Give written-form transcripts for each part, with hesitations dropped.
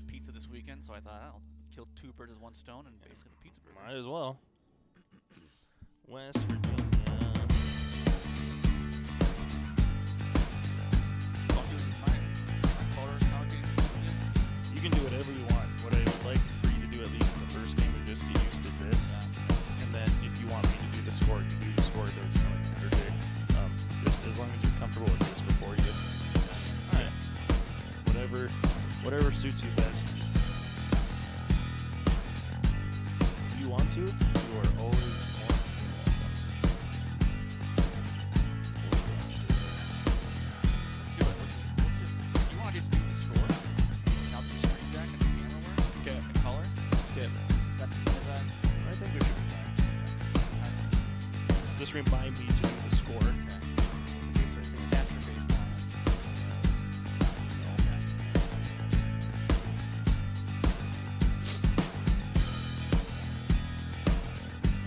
pizza this weekend, so I thought I'll kill two birds with one stone and basically have a pizza burger. Might as well. West Virginia. You can do whatever you want. What I would like for you to do, at least in the first game, is just get used to this. And then if you want me to do the score, you do the score. It doesn't really matter, Jake. Just as long as you're comfortable with this before you. All right. Whatever suits you best. If you want to, you are always more. Let's do it. You want to just do the score? Now the screen jack and the camera work? Okay. The color? Okay. That's is that? I think we should be fine. Just remind me to do the score. Okay, so it's stats for baseball.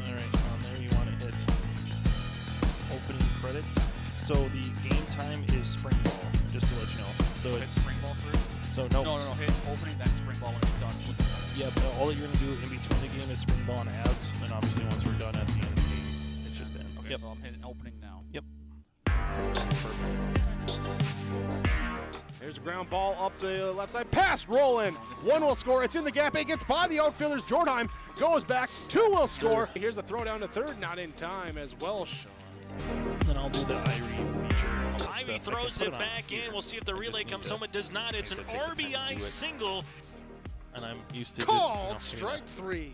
Alright, on there you want to hit opening credits. So the game time is spring ball, just to let you know. So hit it's spring ball first? so no. No. Hit opening, then spring ball when it's done. Yeah, but all that you're gonna do in between the game is spring ball and ads, and obviously once we're done at the end of the game, it's just in. Okay, Yep. so I'm hitting opening now. Yep. There's a ground ball up the left side. Pass, rolling. One will score. It's in the gap. It gets by the outfielders. Jordan goes back. Two will score. Here's the throw down to third. Not in time as well, Sean. Then I'll do the Irie feature. all that Ivy stuff. I can throws put it on back here. in. We'll see if the I just relay need comes to- home. It does not. It's an I take the time to do RBI it. single. And I'm used to Called just, strike three.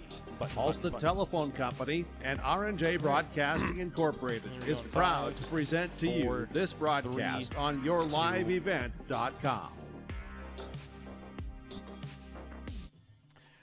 Halstead Telephone Company and R&J Broadcasting Incorporated is proud to present to you this broadcast on YourLiveEvent.com.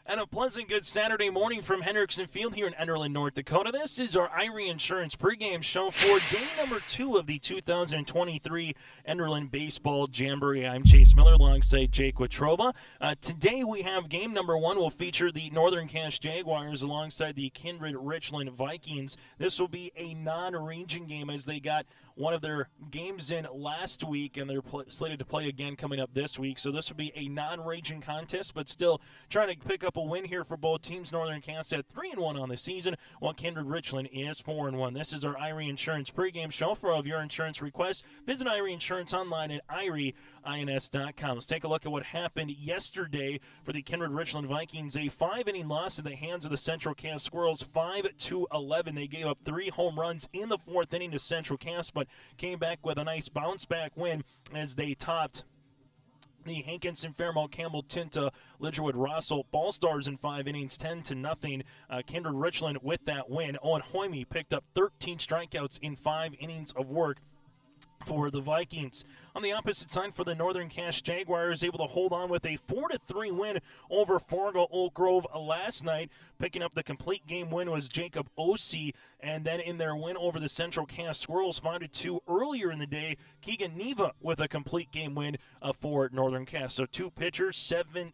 And a pleasant good Saturday morning from Hendrickson Field here in Enderlin, North Dakota. This is our Irie Insurance pregame show for day number 2 of the 2023 Enderlin Baseball Jamboree. I'm Chase Miller alongside Jake Watroba. Today we have game number 1. Will feature the Northern Cache Jaguars alongside the Kindred-Richland Vikings. This will be a non-region game as they got one of their games in last week, and they're slated to play again coming up this week. So this will be a non-region contest, but still trying to pick up a win here for both teams. Northern Cache at 3-1 on the season, while Kindred-Richland is 4-1. This is our Irie Insurance pregame show. For all of your insurance requests, visit Irie Insurance online at IrieINS.com. Let's take a look at what happened yesterday for the Kindred-Richland Vikings. A 5-inning loss in the hands of the Central Cache Squirrels, 5-11. They gave up 3 home runs in the 4th inning to Central Cache, but came back with a nice bounce-back win as they topped the Hankinson, Fairmount, Campbell, Tinta, Lidgerwood, Rossel Ball Stars in 5 innings, 10-0. Kindred-Richland with that win. Owen Hoyme picked up 13 strikeouts in 5 innings of work for the Vikings. On the opposite side for the Northern Cache Jaguars, able to hold on with a 4-3 win over Fargo Oak Grove last night. Picking up the complete game win was Jacob Osee, and then in their win over the Central Cache Squirrels 5-2 earlier in the day, Keegan Neva with a complete game win for Northern Cache. So 2 pitchers, 7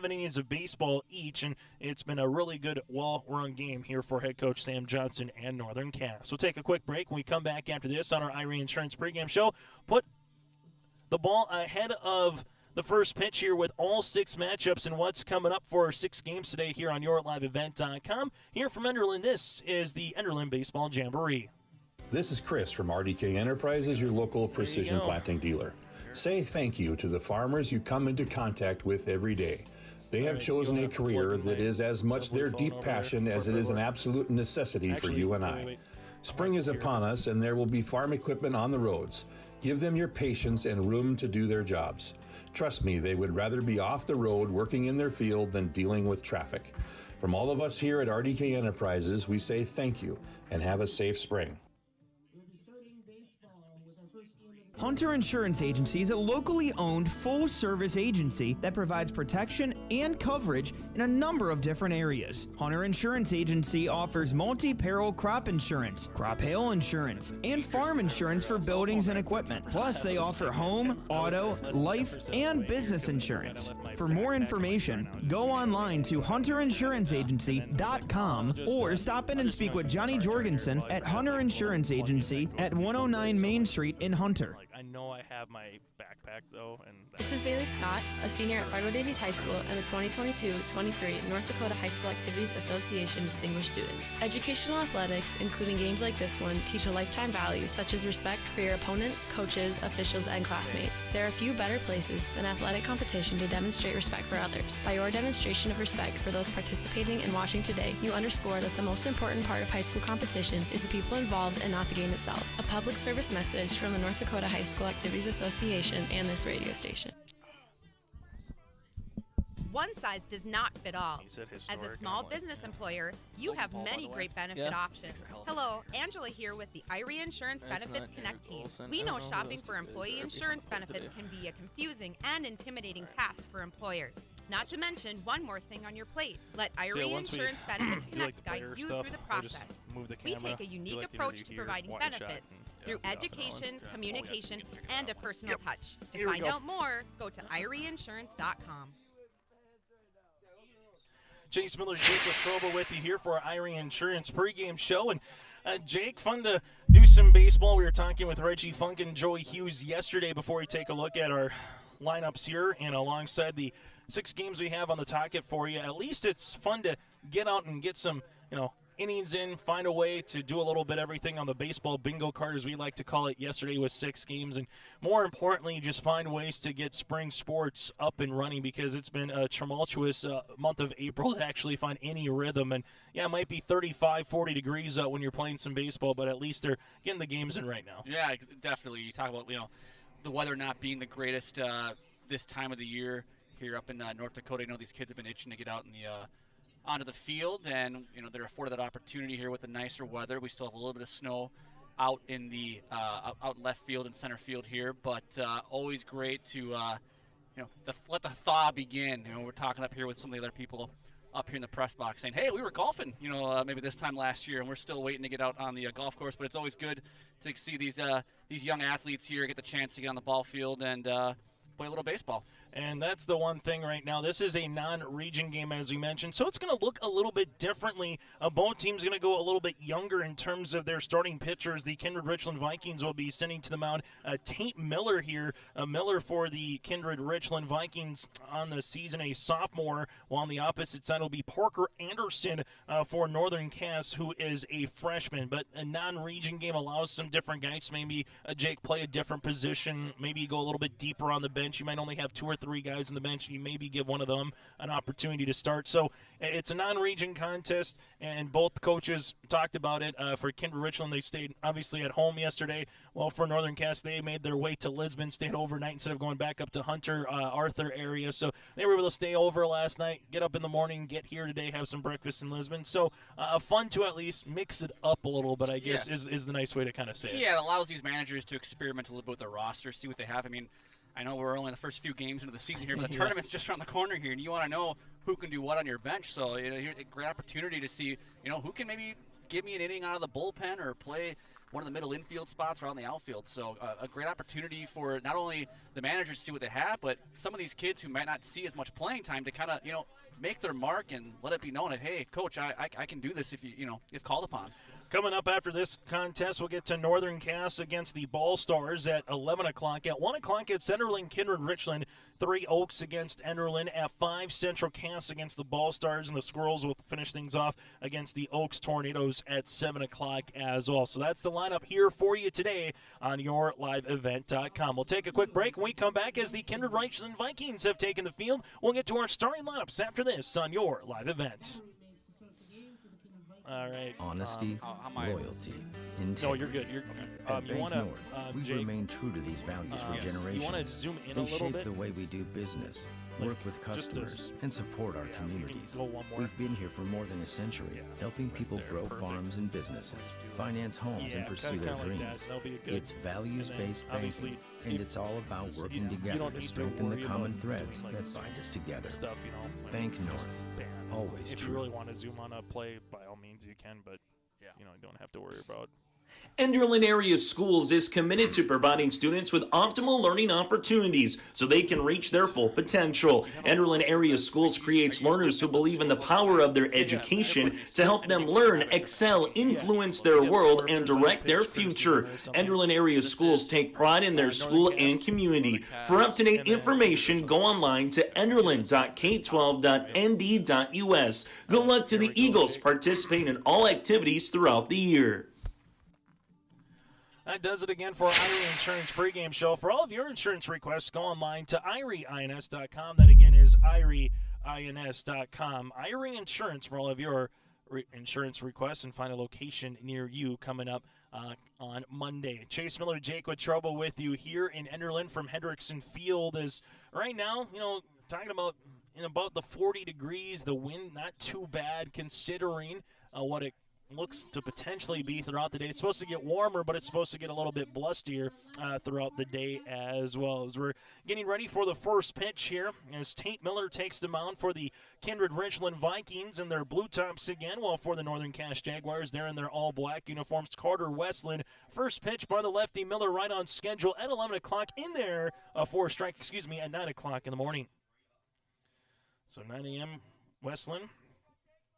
innings of baseball each, and it's been a really good, well-run game here for head coach Sam Johnson and Northern Cache. So we'll take a quick break. When we come back after this on our Irie Insurance pregame show, put the ball ahead of the first pitch here with all 6 matchups and what's coming up for 6 games today here on YourLiveEvent.com. Here from Enderlin, this is the Enderlin Baseball Jamboree. This is Chris from RDK Enterprises, your local precision planting dealer. Say thank you to the farmers you come into contact with every day. They have chosen a career that is as much their deep passion as it is an absolute necessity for you and I. Spring is upon us, and there will be farm equipment on the roads. Give them your patience and room to do their jobs. Trust me, they would rather be off the road working in their field than dealing with traffic. From all of us here at RDK Enterprises, we say thank you and have a safe spring. Hunter Insurance Agency is a locally owned full-service agency that provides protection and coverage in a number of different areas. Hunter Insurance Agency offers multi-peril crop insurance, crop hail insurance, and farm insurance for buildings and equipment. Plus, they offer home, auto, life, and business insurance. For more information, go online to hunterinsuranceagency.com or stop in and speak with Johnny Jorgensen at Hunter Insurance Agency at 109 Main Street in Hunter. I know I have my backpack, though. And This is Bailey Scott, a senior at Fargo Davies High School and the 2022-23 North Dakota High School Activities Association Distinguished Student. Educational athletics, including games like this one, teach a lifetime value such as respect for your opponents, coaches, officials, and classmates. There are few better places than athletic competition to demonstrate respect for others. By your demonstration of respect for those participating and watching today, you underscore that the most important part of high school competition is the people involved and not the game itself. A public service message from the North Dakota High School Activities Association and this radio station. One size does not fit all. He said As a historic, small I'm like, business yeah. employer, you have many great benefit options. Hello, Angela here with the IRE Insurance Benefits Connect team. We know shopping for employee insurance benefits can be a confusing and intimidating task for employers. Not to mention one more thing on your plate. Let IRE Insurance Benefits Connect guide you through the process. We take a unique approach to providing benefits through education, communication, and a personal touch. To find out more, go to ireinsurance.com. Chase Miller, Jake Latrobe with you here for our IRE Insurance pregame show. And Jake, fun to do some baseball. We were talking with Reggie Funk and Joey Hughes yesterday before we take a look at our lineups here. And alongside the 6 games we have on the docket for you, at least it's fun to get out and get some, innings in, find a way to do a little bit everything on the baseball bingo card, as we like to call it. Yesterday was 6 games, and more importantly, just find ways to get spring sports up and running, because it's been a tumultuous month of April to actually find any rhythm. And yeah, it might be 35, 40 degrees when you're playing some baseball, but at least they're getting the games in right now. Yeah, definitely. You talk about the weather not being the greatest this time of the year here up in North Dakota. These kids have been itching to get out in the onto the field, and they're afforded that opportunity here with the nicer weather. We still have a little bit of snow out in the out in left field and center field here, but always great to let the thaw begin. We're talking up here with some of the other people up here in the press box saying, hey, we were golfing maybe this time last year, and we're still waiting to get out on the golf course. But it's always good to see these young athletes here get the chance to get on the ball field and play a little baseball. And that's the one thing right now. This is a non-region game, as we mentioned, so it's going to look a little bit differently. Both teams going to go a little bit younger in terms of their starting pitchers. The Kindred-Richland Vikings will be sending to the mound Tate Miller here. Miller for the Kindred-Richland Vikings on the season, a sophomore, while on the opposite side will be Parker Anderson for Northern Cass, who is a freshman. But a non-region game allows some different guys to maybe, Jake, play a different position, maybe go a little bit deeper on the bench. You might only have 2 or 3 guys on the bench, and you maybe give one of them an opportunity to start. So it's a non-region contest, and both coaches talked about it. For Kindred-Richland, they stayed obviously at home yesterday. Well, for Northern Cass, they made their way to Lisbon, stayed overnight instead of going back up to Hunter, Arthur area. So they were able to stay over last night, get up in the morning, get here today, have some breakfast in Lisbon. So fun to at least mix it up a little bit, I guess, is the nice way to kind of say it. Yeah, it allows these managers to experiment a little bit with their roster, see what they have. I know we're only the first few games into the season here, but the tournament's just around the corner here, and you want to know who can do what on your bench. So, here's a great opportunity to see, who can maybe give me an inning out of the bullpen or play one of the middle infield spots or on the outfield. So, a great opportunity for not only the managers to see what they have, but some of these kids who might not see as much playing time to kind of, make their mark and let it be known that, hey, coach, I can do this if called upon. Coming up after this contest, we'll get to Northern Cass against the Ball Stars at 11 o'clock. At 1 o'clock, it's ENDERLIN Kindred-Richland. 3 Oaks against ENDERLIN. At 5, Central Cass against the Ball Stars. And the Squirrels will finish things off against the Oaks Tornadoes at 7 o'clock as well. So that's the lineup here for you today on YourLiveEvent.com. We'll take a quick break. When we come back, as the Kindred-Richland Vikings have taken the field, we'll get to our starting lineups after this on Your Live Event. All right. Honesty, loyalty, integrity. No, you're good. You're At you Bank want to, North, we Jake, remain true to these values for generations. You want to zoom in they a little shape bit? the way we do business, work with customers, and support our communities. Go one more. We've been here for more than a century, helping people grow farms and businesses, finance homes, and pursue their dreams. It's values-based banking, and it's all about working together to strengthen the common threads that bind us together. Bank North, always if true. you really want to zoom on a play, by all means you can, but you don't have to worry about ENDERLIN Area Schools is committed to providing students with optimal learning opportunities so they can reach their full potential. ENDERLIN Area Schools creates learners who believe in the power of their education to help them learn, excel, influence their world, and direct their future. ENDERLIN Area Schools take pride in their school and community. For up-to-date information, go online to enderlin.k12.nd.us. Good luck to the Eagles participating in all activities throughout the year. That does it again for our Irie Insurance pregame show. For all of your insurance requests, go online to irieins.com. That again is irieins.com. Irie Insurance for all of your insurance requests, and find a location near you coming up on Monday. Chase Miller, Jake Wetruba with you here in ENDERLIN from Hendrickson Field. Is right now, talking about about the 40 degrees, the wind not too bad considering what it looks to potentially be throughout the day. It's supposed to get warmer, but it's supposed to get a little bit blustier throughout the day as well. As we're getting ready for the first pitch here, as Tate Miller takes the mound for the Kindred-Richland Vikings in their blue tops again, while for the Northern Cache Jaguars, they're in their all-black uniforms. Carter Westland, first pitch by the lefty. Miller right on schedule at 11 o'clock in there for a strike, at 9 o'clock in the morning. So 9 a.m. Westland,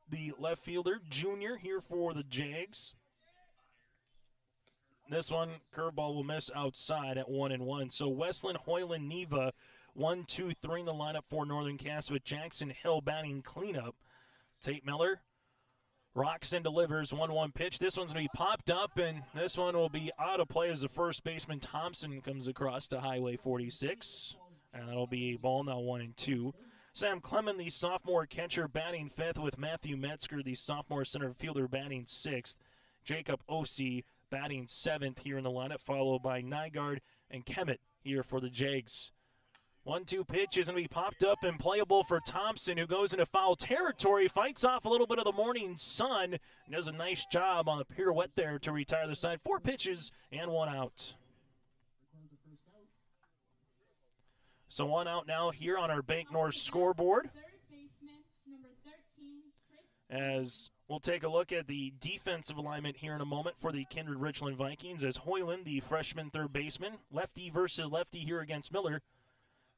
the left fielder, junior, here for the Jags. This one, curveball will miss outside at 1-1. So Westland, Hoyland, Neva, 1, 2, 3 in the lineup for Northern Cass with Jackson Hill batting cleanup. Tate Miller rocks and delivers 1-1 pitch. This one's going to be popped up, and this one will be out of play as the first baseman Thompson comes across to Highway 46. And that'll be a ball, now 1-2. Sam Clement, the sophomore catcher, batting fifth, with Matthew Metzger, the sophomore center fielder, batting sixth. Jacob Osee batting seventh here in the lineup, followed by Nygaard and Kemet here for the Jags. 1-2 pitch is going to be popped up and playable for Thompson, who goes into foul territory, fights off a little bit of the morning sun, and does a nice job on the pirouette there to retire the side. 4 pitches and 1 out. So 1 out now here on our Bank North scoreboard. As we'll take a look at the defensive alignment here in a moment for the Kindred-Richland Vikings, as Hoyland, the freshman third baseman, lefty versus lefty here against Miller,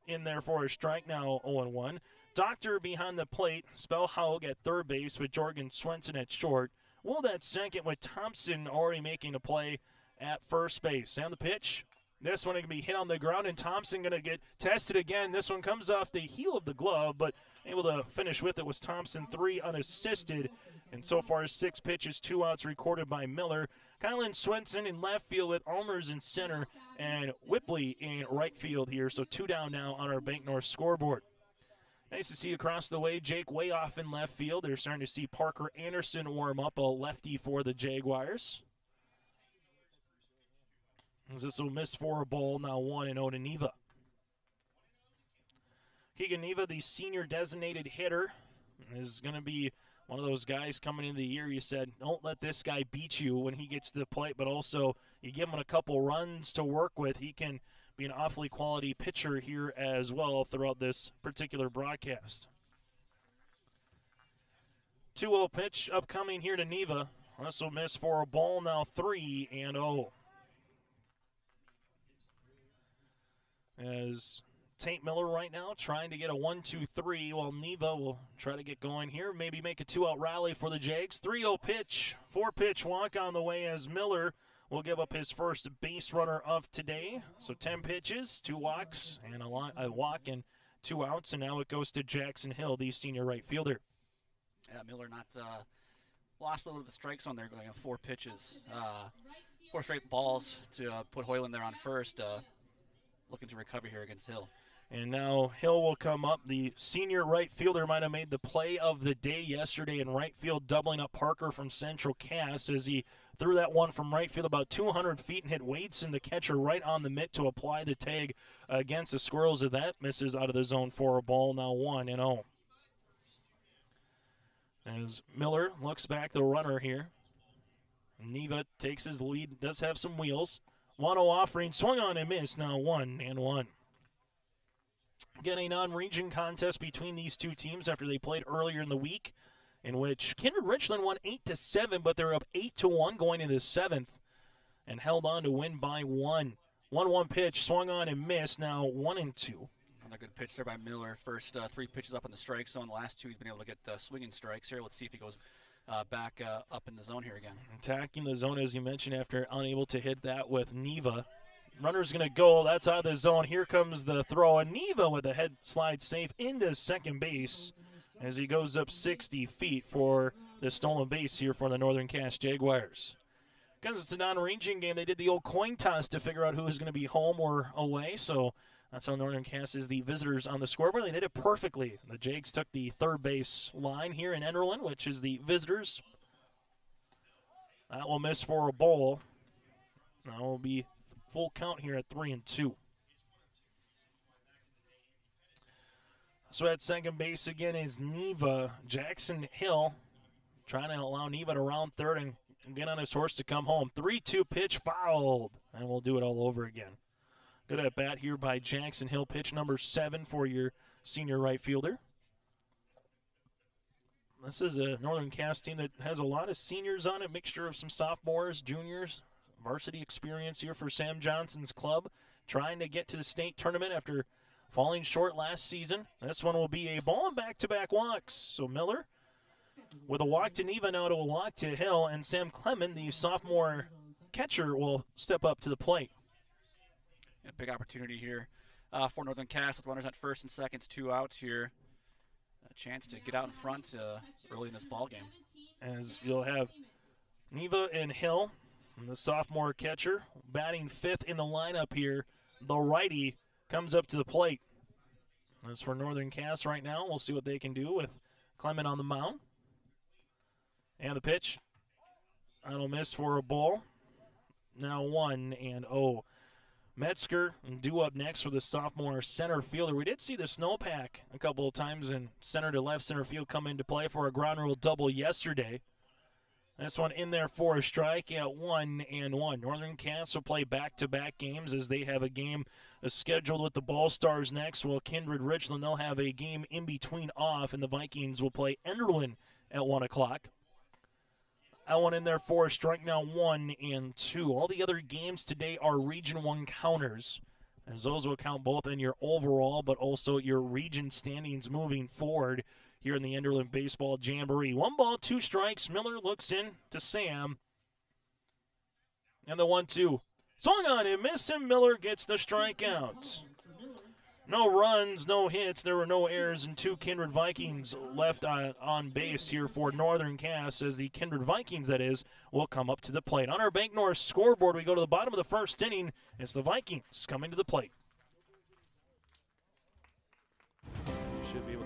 in there for a strike, now 0-1. Doctor behind the plate, Spellhaug at third base with Jorgen Swenson at short. Wold at second with Thompson already making a play at first base. And the pitch. This one going to be hit on the ground, and Thompson going to get tested again. This one comes off the heel of the glove, but able to finish with it was Thompson, 3 unassisted. And so far, 6 pitches, 2 outs recorded by Miller. Kylan Swenson in left field with Almers in center, and Whipley in right field here. So 2 down now on our Bank North scoreboard. Nice to see across the way, Jake way off in left field. They're starting to see Parker Anderson warm up, a lefty for the Jaguars. This will miss for a ball, now 1-0 to Neva. Keegan Neva, the senior designated hitter, is going to be one of those guys coming into the year. You said, don't let this guy beat you when he gets to the plate, but also you give him a couple runs to work with. He can be an awfully quality pitcher here as well throughout this particular broadcast. 2-0 pitch upcoming here to Neva. This will miss for a ball, now 3-0. As Tate Miller right now trying to get a 1-2-3, while Neva will try to get going here. Maybe make a 2-out rally for the Jags. 3-0 pitch, 4-pitch walk on the way as Miller will give up his first base runner of today. So 10 pitches, 2 walks, and a walk and 2 outs. And now it goes to Jackson Hill, the senior right fielder. Yeah, Miller not lost a little bit of the strike zone there, going on 4 pitches. 4 straight balls to put Hoyland there on first. Looking to recover here against Hill. And now Hill will come up. The senior right fielder might have made the play of the day yesterday in right field, doubling up Parker from Central Cass as he threw that one from right field about 200 feet and hit Wadeson, the catcher, right on the mitt to apply the tag against the Squirrels. As that misses out of the zone for a ball, now 1-0. As Miller looks back the runner here. Neva takes his lead, does have some wheels. 1-0 offering, swung on and missed, now 1-1. Getting a non-region contest between these two teams after they played earlier in the week, in which Kindred-Richland won 8-7, but they're up 8-1 going into the 7th. and held on to win by 1. 1-1 pitch, swung on and missed, now 1-2. Another good pitch there by Miller. First 3 pitches up in the strike zone. The last 2 he's been able to get swinging strikes here. Let's see if he goes back up in the zone here again. Attacking the zone, as you mentioned, after unable to hit that with Neva. Runner's going to go. That's out of the zone. Here comes the throw. And Neva with a head slide safe into second base as he goes up 60 feet for the stolen base here for the Northern Cass Jaguars. Because it's a non-ranging game, they did the old coin toss to figure out who was going to be home or away. So that's how Northern Cass is the visitors on the scoreboard. They did it perfectly. The Jags took the third base line here in Enderlin, which is the visitors. That will miss for a ball. That will be full count here at 3-2. So at second base again is Neva. Jackson Hill trying to allow Neva to round third and get on his horse to come home. 3-2 pitch fouled, and we'll do it all over again. Good at bat here by Jackson Hill. Pitch number 7 for your senior right fielder. This is a Northern Cass team that has a lot of seniors on it, mixture of some sophomores, juniors, varsity experience here for Sam Johnson's club, trying to get to the state tournament after falling short last season. This one will be a ball and back-to-back walks. So Miller with a walk to Neva, now to a walk to Hill, and Sam Clement, the sophomore catcher, will step up to the plate. A big opportunity here for Northern Cass with runners at first and seconds, 2 outs here. A chance to get out in front early in this ball game. As you'll have Neva and Hill, and the sophomore catcher, batting 5th in the lineup here. The righty comes up to the plate. As for Northern Cass right now, we'll see what they can do with Clement on the mound. And the pitch. That'll miss for a ball. Now 1-0. Metzger due up next for the sophomore center fielder. We did see the snowpack a couple of times in center to left center field come into play for a ground rule double yesterday. This one in there for a strike at 1-1. Northern Cass will play back-to-back games as they have a game scheduled with the Ball Stars next. While Kindred-Richland, they'll have a game in between off, and the Vikings will play Enderlin at 1 o'clock. That one in there for a strike, now 1-2. All the other games today are Region 1 counters, as those will count both in your overall but also your region standings moving forward here in the Enderlin Baseball Jamboree. 1 ball, 2 strikes. Miller looks in to Sam. And the 1-2. Swung on and missed him. Miller gets the strikeout. No runs, no hits. There were no errors, and 2 Kindred Vikings left on base here for Northern Cass, as the Kindred Vikings, that is, will come up to the plate. On our Bank North scoreboard, we go to the bottom of the first inning. It's the Vikings coming to the plate.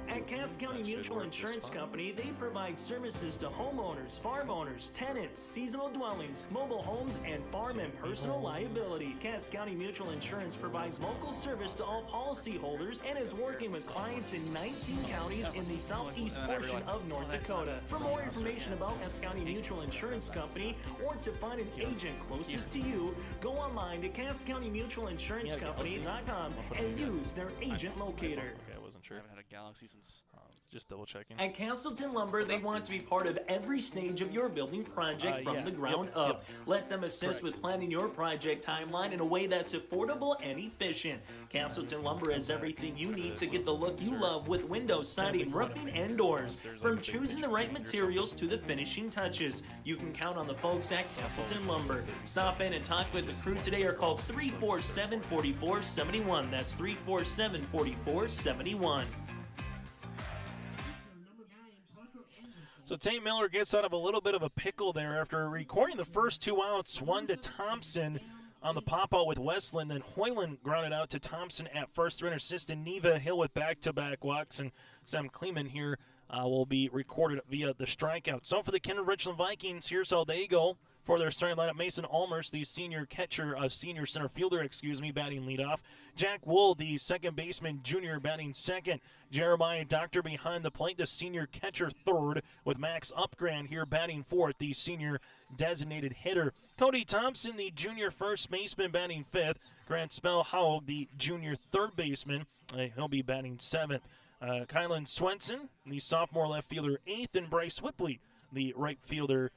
At Cass County Mutual Insurance Company, they provide services to homeowners, farm owners, tenants, seasonal dwellings, mobile homes, and farm and personal liability. Cass County Mutual Insurance provides local service to all policyholders and is working with clients in 19 counties in the southeast portion of North Dakota. For more information about Cass County Mutual Insurance Company or to find an agent closest to you, go online to CassCountyMutualInsuranceCompany.com and use their agent locator. Okay, I wasn't sure. I haven't had a Galaxy since Just double checking. At Castleton Lumber, they want to be part of every stage of your building project from the ground up. Let them assist with planning your project timeline in a way that's affordable and efficient. Castleton Lumber has everything you need to get the look you love with windows, siding, roofing, and doors. From choosing the right materials to the finishing touches, you can count on the folks at Castleton Lumber. Stop in and talk with the crew today or call 347-4471. That's 347-4471. So Tate Miller gets out of a little bit of a pickle there after recording the first 2 outs, 1 to Thompson on the pop-out with Westland, then Hoyland grounded out to Thompson at first. 3 assisted Neva Hill with back-to-back walks, and Sam Kleeman here will be recorded via the strikeout. So for the Kindred-Richland Vikings, here's how they go. For their starting lineup, Mason Almers, the senior catcher, senior center fielder, batting leadoff. Jack Wool, the second baseman, junior, batting second. Jeremiah Doctor behind the plate, the senior catcher, third, with Max Upgrand here batting fourth, the senior designated hitter. Cody Thompson, the junior first baseman, batting fifth. Grant Spellhaug, the junior third baseman, he'll be batting seventh. Kylan Swenson, the sophomore left fielder, eighth, and Bryce Whipley, the right fielder,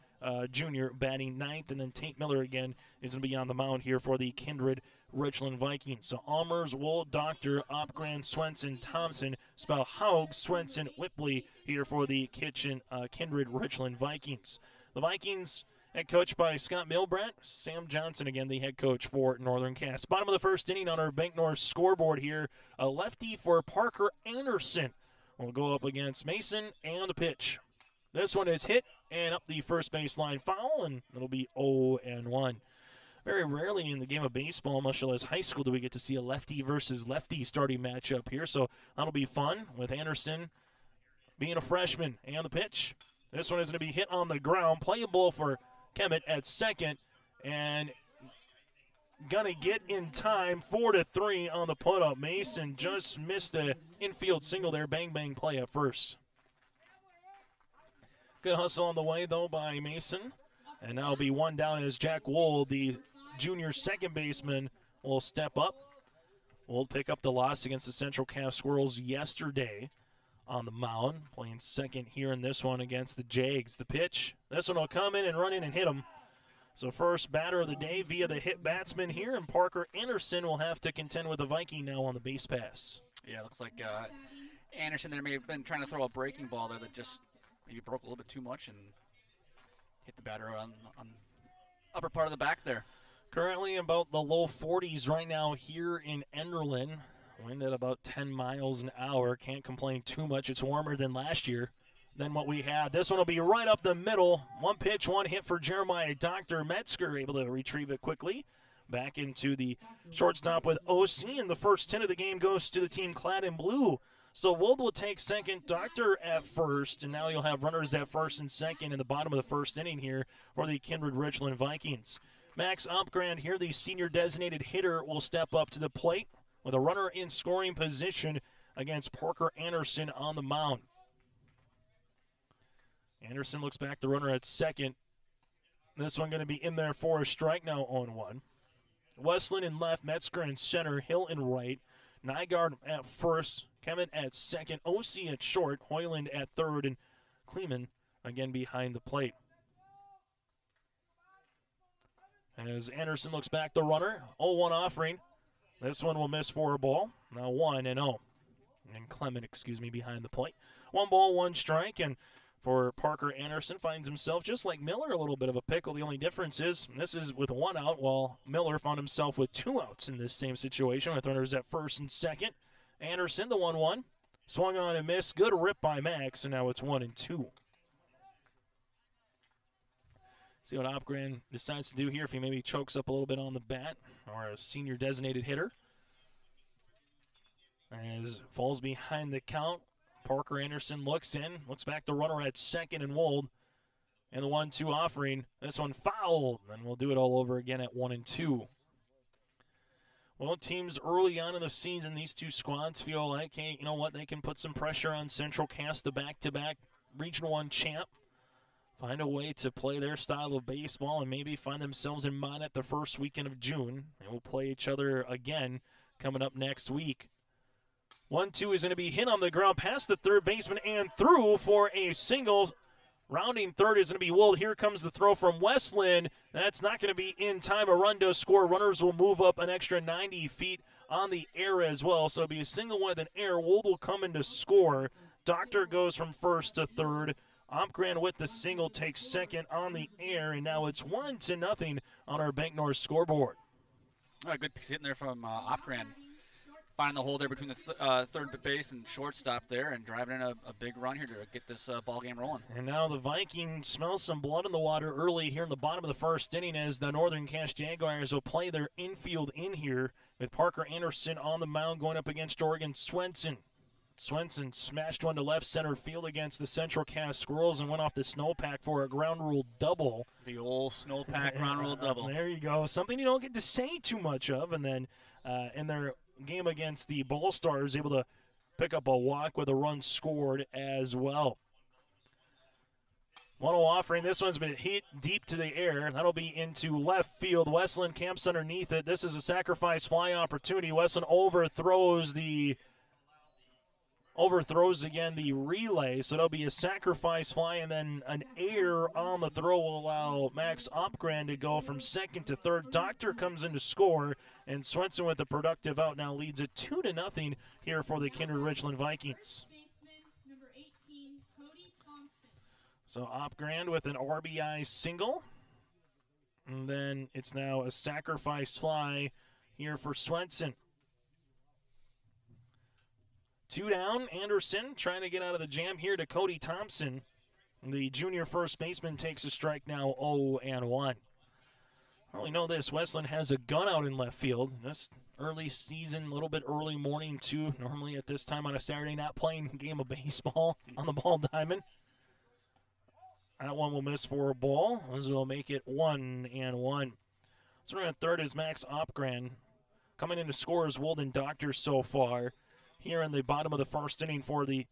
junior, batting ninth. And then Tate Miller again is going to be on the mound here for the Kindred-Richland Vikings. So Almers, Wold, Doctor, Opgran, Swenson, Thompson, Spell, Haug, Swenson, Whipley here for the Kindred-Richland Vikings. The Vikings, head coach by Scott Milbrandt. Sam Johnson, again, the head coach for Northern Cass. Bottom of the first inning on our Bank North scoreboard here. A lefty for Parker Anderson will go up against Mason, and the pitch. This one is hit and up the first baseline foul, and it'll be 0-1. Very rarely in the game of baseball, much less high school, do we get to see a lefty versus lefty starting matchup here. So that'll be fun with Anderson being a freshman. And the pitch. This one is going to be hit on the ground. Playable for Kemet at second. And going to get in time. 4-3 on the put-up. Mason just missed an infield single there. Bang, bang play at first. Good hustle on the way, though, by Mason. And that'll be one down as Jack Wold, the junior second baseman, will step up. Wold pick up the loss against the Central Cass Squirrels yesterday on the mound, playing second here in this one against the Jags. The pitch, this one will come in and run in and hit him. So first batter of the day via the hit batsman here, and Parker Anderson will have to contend with the Viking now on the base pass. Yeah, looks like Anderson there may have been trying to throw a breaking ball there that just maybe broke a little bit too much and hit the batter on upper part of the back there. Currently about the low 40s right now here in Enderlin. Wind at about 10 miles an hour. Can't complain too much. It's warmer than last year than what we had. This one will be right up the middle. One pitch, one hit for Jeremiah Dr. Metzger, able to retrieve it quickly. Back into the shortstop with OC, and the first 10 of the game goes to the team clad in blue. So Wold will take second, Doctor at first, and now you'll have runners at first and second in the bottom of the first inning here for the Kindred-Richland Vikings. Max Opgrand here, the senior designated hitter, will step up to the plate with a runner in scoring position against Parker Anderson on the mound. Anderson looks back, the runner at second. This one going to be in there for a strike now, 0-1. Westland in left, Metzger in center, Hill in right, Nygaard at first, Kemet at second, OC at short, Hoyland at third, and Kleeman again behind the plate. As Anderson looks back, the runner, 0-1 offering. This one will miss for a ball. Now 1-0. And Clement, behind the plate. 1 ball, 1 strike, and for Parker Anderson, finds himself, just like Miller, a little bit of a pickle. The only difference is this is with 1 out, while Miller found himself with 2 outs in this same situation with runners at first and second. Anderson, the 1-1. Swung on and missed. Good rip by Max, and now it's 1-2. See what Opgren decides to do here, if he maybe chokes up a little bit on the bat, or a senior designated hitter. As falls behind the count, Parker Anderson looks in, looks back the runner at second and Wold. And the 1-2 offering, this one fouled. And we'll do it all over again at 1-2. Well, teams early on in the season, these two squads feel like, hey, you know what, they can put some pressure on Central Cass, the back-to-back Region 1 champ. Find a way to play their style of baseball and maybe find themselves in Monett the first weekend of June. And we'll play each other again coming up next week. 1-2 is going to be hit on the ground past the third baseman and through for a single. Rounding third is going to be Wold. Here comes the throw from Westland. That's not going to be in time. A run does score. Runners will move up an extra 90 feet on the air as well. So it'll be a single with an air. Wold will come in to score. Doctor goes from first to third. Opgran with the single takes second on the air, and now it's 1-0 on our Bank North scoreboard. Good piece hitting there from Opgran. Finding the hole there between the third base and shortstop there, and driving in a big run here to get this ball game rolling. And now the Vikings smell some blood in the water early here in the bottom of the first inning, as the Northern Cass Jaguars will play their infield in here with Parker Anderson on the mound going up against Oregon Swenson. Swenson smashed one to left center field against the Central Cass Squirrels and went off the snowpack for a ground rule double. The old snowpack ground rule double. There you go. Something you don't get to say too much of. And then in their game against the Ball Stars, able to pick up a walk with a run scored as well. 1-0 offering. This one's been hit deep to the air. That'll be into left field. Westland camps underneath it. This is a sacrifice fly opportunity. Westland overthrows the overthrows again the relay, so there'll be a sacrifice fly, and then an error on the throw will allow Max Opgren to go from second to third. Doctor comes in to score, and Swenson with a productive out now leads it 2-0 here for the Kindred-Richland Vikings. So Opgren with an RBI single, and then it's now a sacrifice fly here for Swenson. 2 down, Anderson trying to get out of the jam here to Cody Thompson. The junior first baseman takes a strike now, 0-1. Well, we know this, Westland has a gun out in left field. Just early season, a little bit early morning too. Normally at this time on a Saturday, not playing a game of baseball on the ball diamond. That one will miss for a ball. This will make it 1-1. So at third is Max Opgren. Coming in to score is Walden Doctor so far here in the bottom of the first inning for the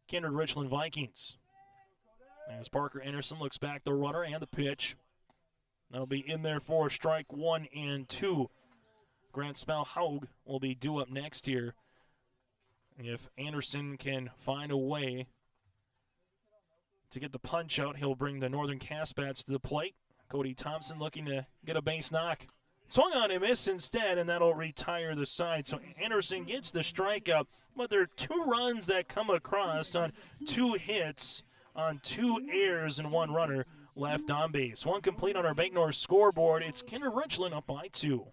Kindred-Richland Vikings. As Parker Anderson looks back, the runner and the pitch. That'll be in there for strike 1 and 2. Grant Spellhaug will be due up next here. If Anderson can find a way to get the punch out, he'll bring the Northern Castbats to the plate. Cody Thompson looking to get a base knock. Swung on and missed instead, and that'll retire the side. So Anderson gets the strikeout, but there are 2 runs that come across on 2 hits, on 2 errors, and 1 runner left on base. 1 complete on our Bank North scoreboard. It's Kindred-Richland up by 2.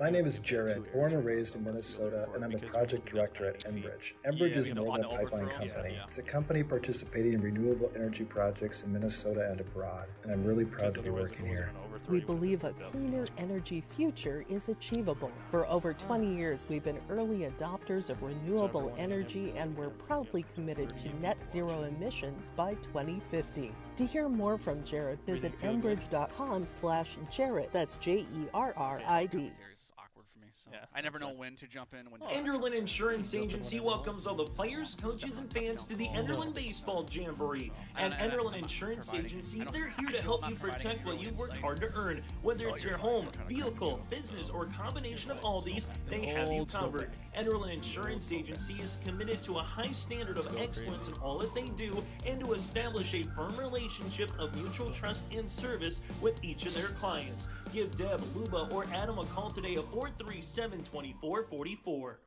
My name is Jared, born and raised in Minnesota, and I'm a project director at Enbridge. Enbridge is more than a pipeline company. It's a company participating in renewable energy projects in Minnesota and abroad, and I'm really proud to be working here. We believe a cleaner energy future is achievable. For over 20 years, we've been early adopters of renewable energy, and we're proudly committed to net zero emissions by 2050. To hear more from Jared, visit enbridge.com/Jared. That's Jerrid. Yeah. I never know when to jump in. When Enderlin Insurance Agency welcomes all the players, coaches, and fans to the Enderlin Baseball Jamboree. At Enderlin Insurance Agency, they're here to help you protect what you worked hard to earn. Whether it's your home, vehicle, business, or combination of all these, they have you covered. Enderlin Insurance Agency is committed to a high standard of excellence in all that they do and to establish a firm relationship of mutual trust and service with each of their clients. Give Deb, Luba, or Adam a call today at 437-2444.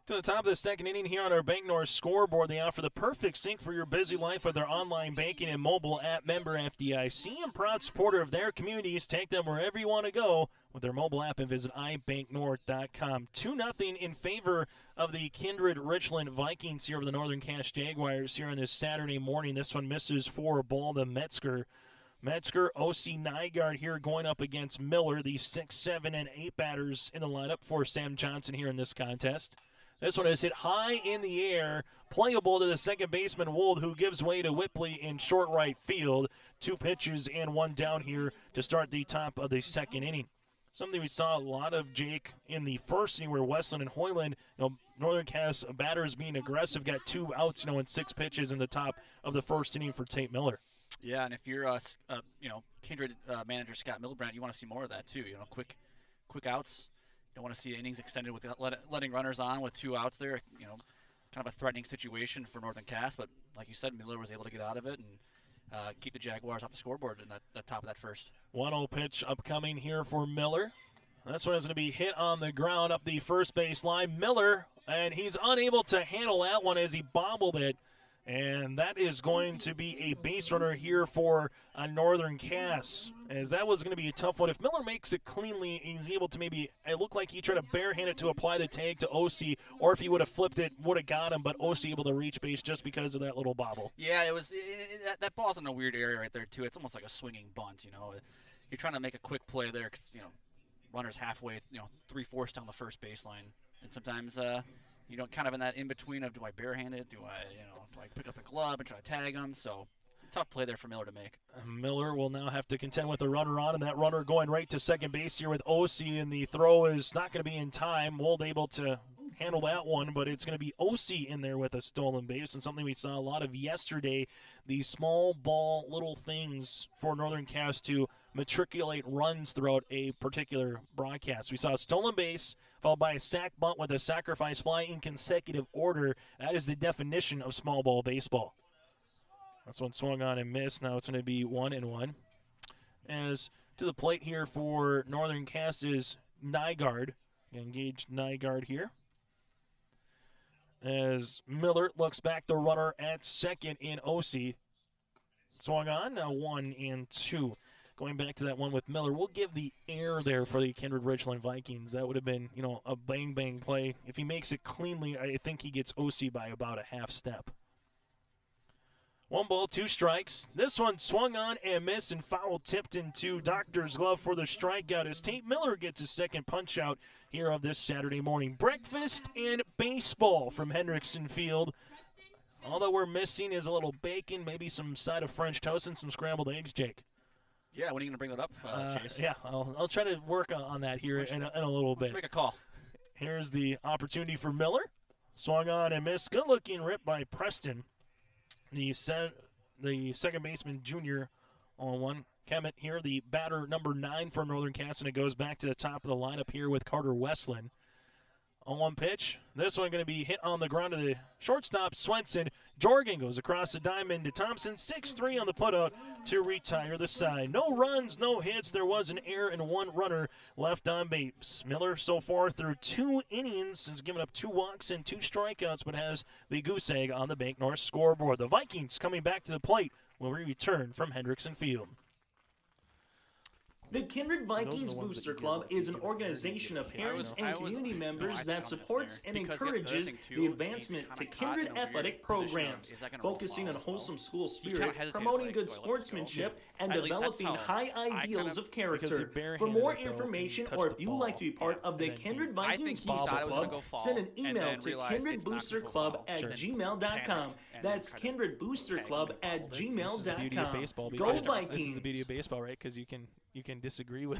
To the top of the second inning here on our Bank North scoreboard, they offer the perfect sync for your busy life with their online banking and mobile app. Member FDIC and proud supporter of their communities. Take them wherever you want to go with their mobile app and visit ibanknorth.com. 2-0 in favor of the Kindred-Richland Vikings here over the Northern Cache Jaguars here on this Saturday morning. This one misses for a ball to Metzger. O.C. Nygaard here going up against Miller, the 6, 7, and 8 batters in the lineup for Sam Johnson here in this contest. This one is hit high in the air, playable to the second baseman, Wold, who gives way to Whipley in short right field. 2 pitches and 1 down here to start the top of the second inning. Something we saw a lot of, Jake, in the first inning where Westland and Hoyland, Northern Cass batters being aggressive, got 2 outs, in 6 pitches in the top of the first inning for Tate Miller. Yeah, and if you're, Kindred manager Scott Milbrandt, you want to see more of that too. Quick outs. You don't want to see innings extended with letting runners on with 2 outs there. Kind of a threatening situation for Northern Cass, but like you said, Miller was able to get out of it and keep the Jaguars off the scoreboard in that top of that first. 1-0 pitch upcoming here for Miller. This one is going to be hit on the ground up the first base line. Miller, and he's unable to handle that one as he bobbled it. And that is going to be a base runner here for Northern Cass, as that was going to be a tough one. If Miller makes it cleanly, he's able to it looked like he tried to barehand it to apply the tag to O.C., or if he would have flipped it, would have got him, but O.C. able to reach base just because of that little bobble. Yeah, it was that ball's in a weird area right there, too. It's almost like a swinging bunt, You're trying to make a quick play there because, runner's halfway, 3/4 down the first baseline. And sometimes, kind of in that in-between of, do I barehand it? Do I pick up the glove and try to tag him? So, tough play there for Miller to make. Miller will now have to contend with a runner on, and that runner going right to second base here with O.C., and the throw is not going to be in time. Wold able to handle that one, but it's going to be O.C. in there with a stolen base, and something we saw a lot of yesterday, the small ball little things for Northern Cass to matriculate runs throughout a particular broadcast. We saw a stolen base followed by a sac bunt with a sacrifice fly in consecutive order. That is the definition of small ball baseball. That's one swung on and missed. Now it's going to be 1-1. As to the plate here for Northern Cass is Nygaard. Engage Nygaard here. As Miller looks back the runner at second in OC. Swung on, now 1-2. Going back to that one with Miller, we'll give the air there for the Kindred-Richland Vikings. That would have been, a bang-bang play. If he makes it cleanly, I think he gets OC by about a half step. 1 ball, 2 strikes. This one swung on and missed and foul tipped into Doctor's glove for the strikeout as Tate Miller gets his second punch out here of this Saturday morning. Breakfast and baseball from Hendrickson Field. All that we're missing is a little bacon, maybe some side of French toast and some scrambled eggs, Jake. Yeah, when are you going to bring that up, Chase? Yeah, I'll try to work on that here in a little bit. Make a call. Here's the opportunity for Miller. Swung on and missed. Good-looking rip by Preston. The second baseman, junior, on one. Kemet here, the batter number 9 for Northern Cass, and it goes back to the top of the lineup here with Carter Westland. On one pitch, this one going to be hit on the ground to the shortstop, Swenson. Jorgen goes across the diamond to Thompson, 6-3 on the putout to retire the side. No runs, no hits. There was an error and 1 runner left on base. Miller so far through 2 innings has given up 2 walks and 2 strikeouts, but has the goose egg on the Bank North scoreboard. The Vikings coming back to the plate when we return from Hendrickson Field. The Kindred Vikings Booster Club is an organization of parents and community members that supports and encourages the advancement to Kindred athletic programs, focusing on wholesome school spirit, promoting good sportsmanship, and developing high ideals of character. For more information, or if you'd like to be part of the Kindred Vikings Booster Club, send an email to kindredboosterclub@gmail.com. That's kindredboosterclub@gmail.com. Go Vikings! This is the beauty of baseball, right? Because you can disagree with.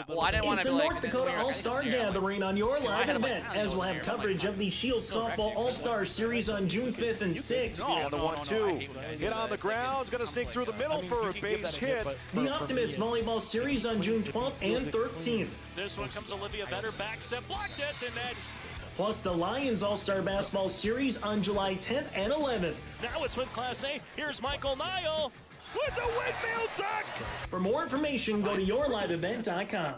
Well, I didn't want to. It's the North Dakota All-Star Gathering on your live event, as we'll have coverage of the Shield Softball All-Star Series on June 5th and 6th. Yeah, the 1-2 hit on the ground, going to sneak through the middle for a base hit. The Optimist Volleyball Series on June 12th and 13th. This one comes Olivia Vetter, back set, blocked at the net. Plus the Lions All-Star Basketball Series on July 10th and 11th. Now it's with Class A. Here's Michael Nile with the windmill duck. For more information, go to yourliveevent.com.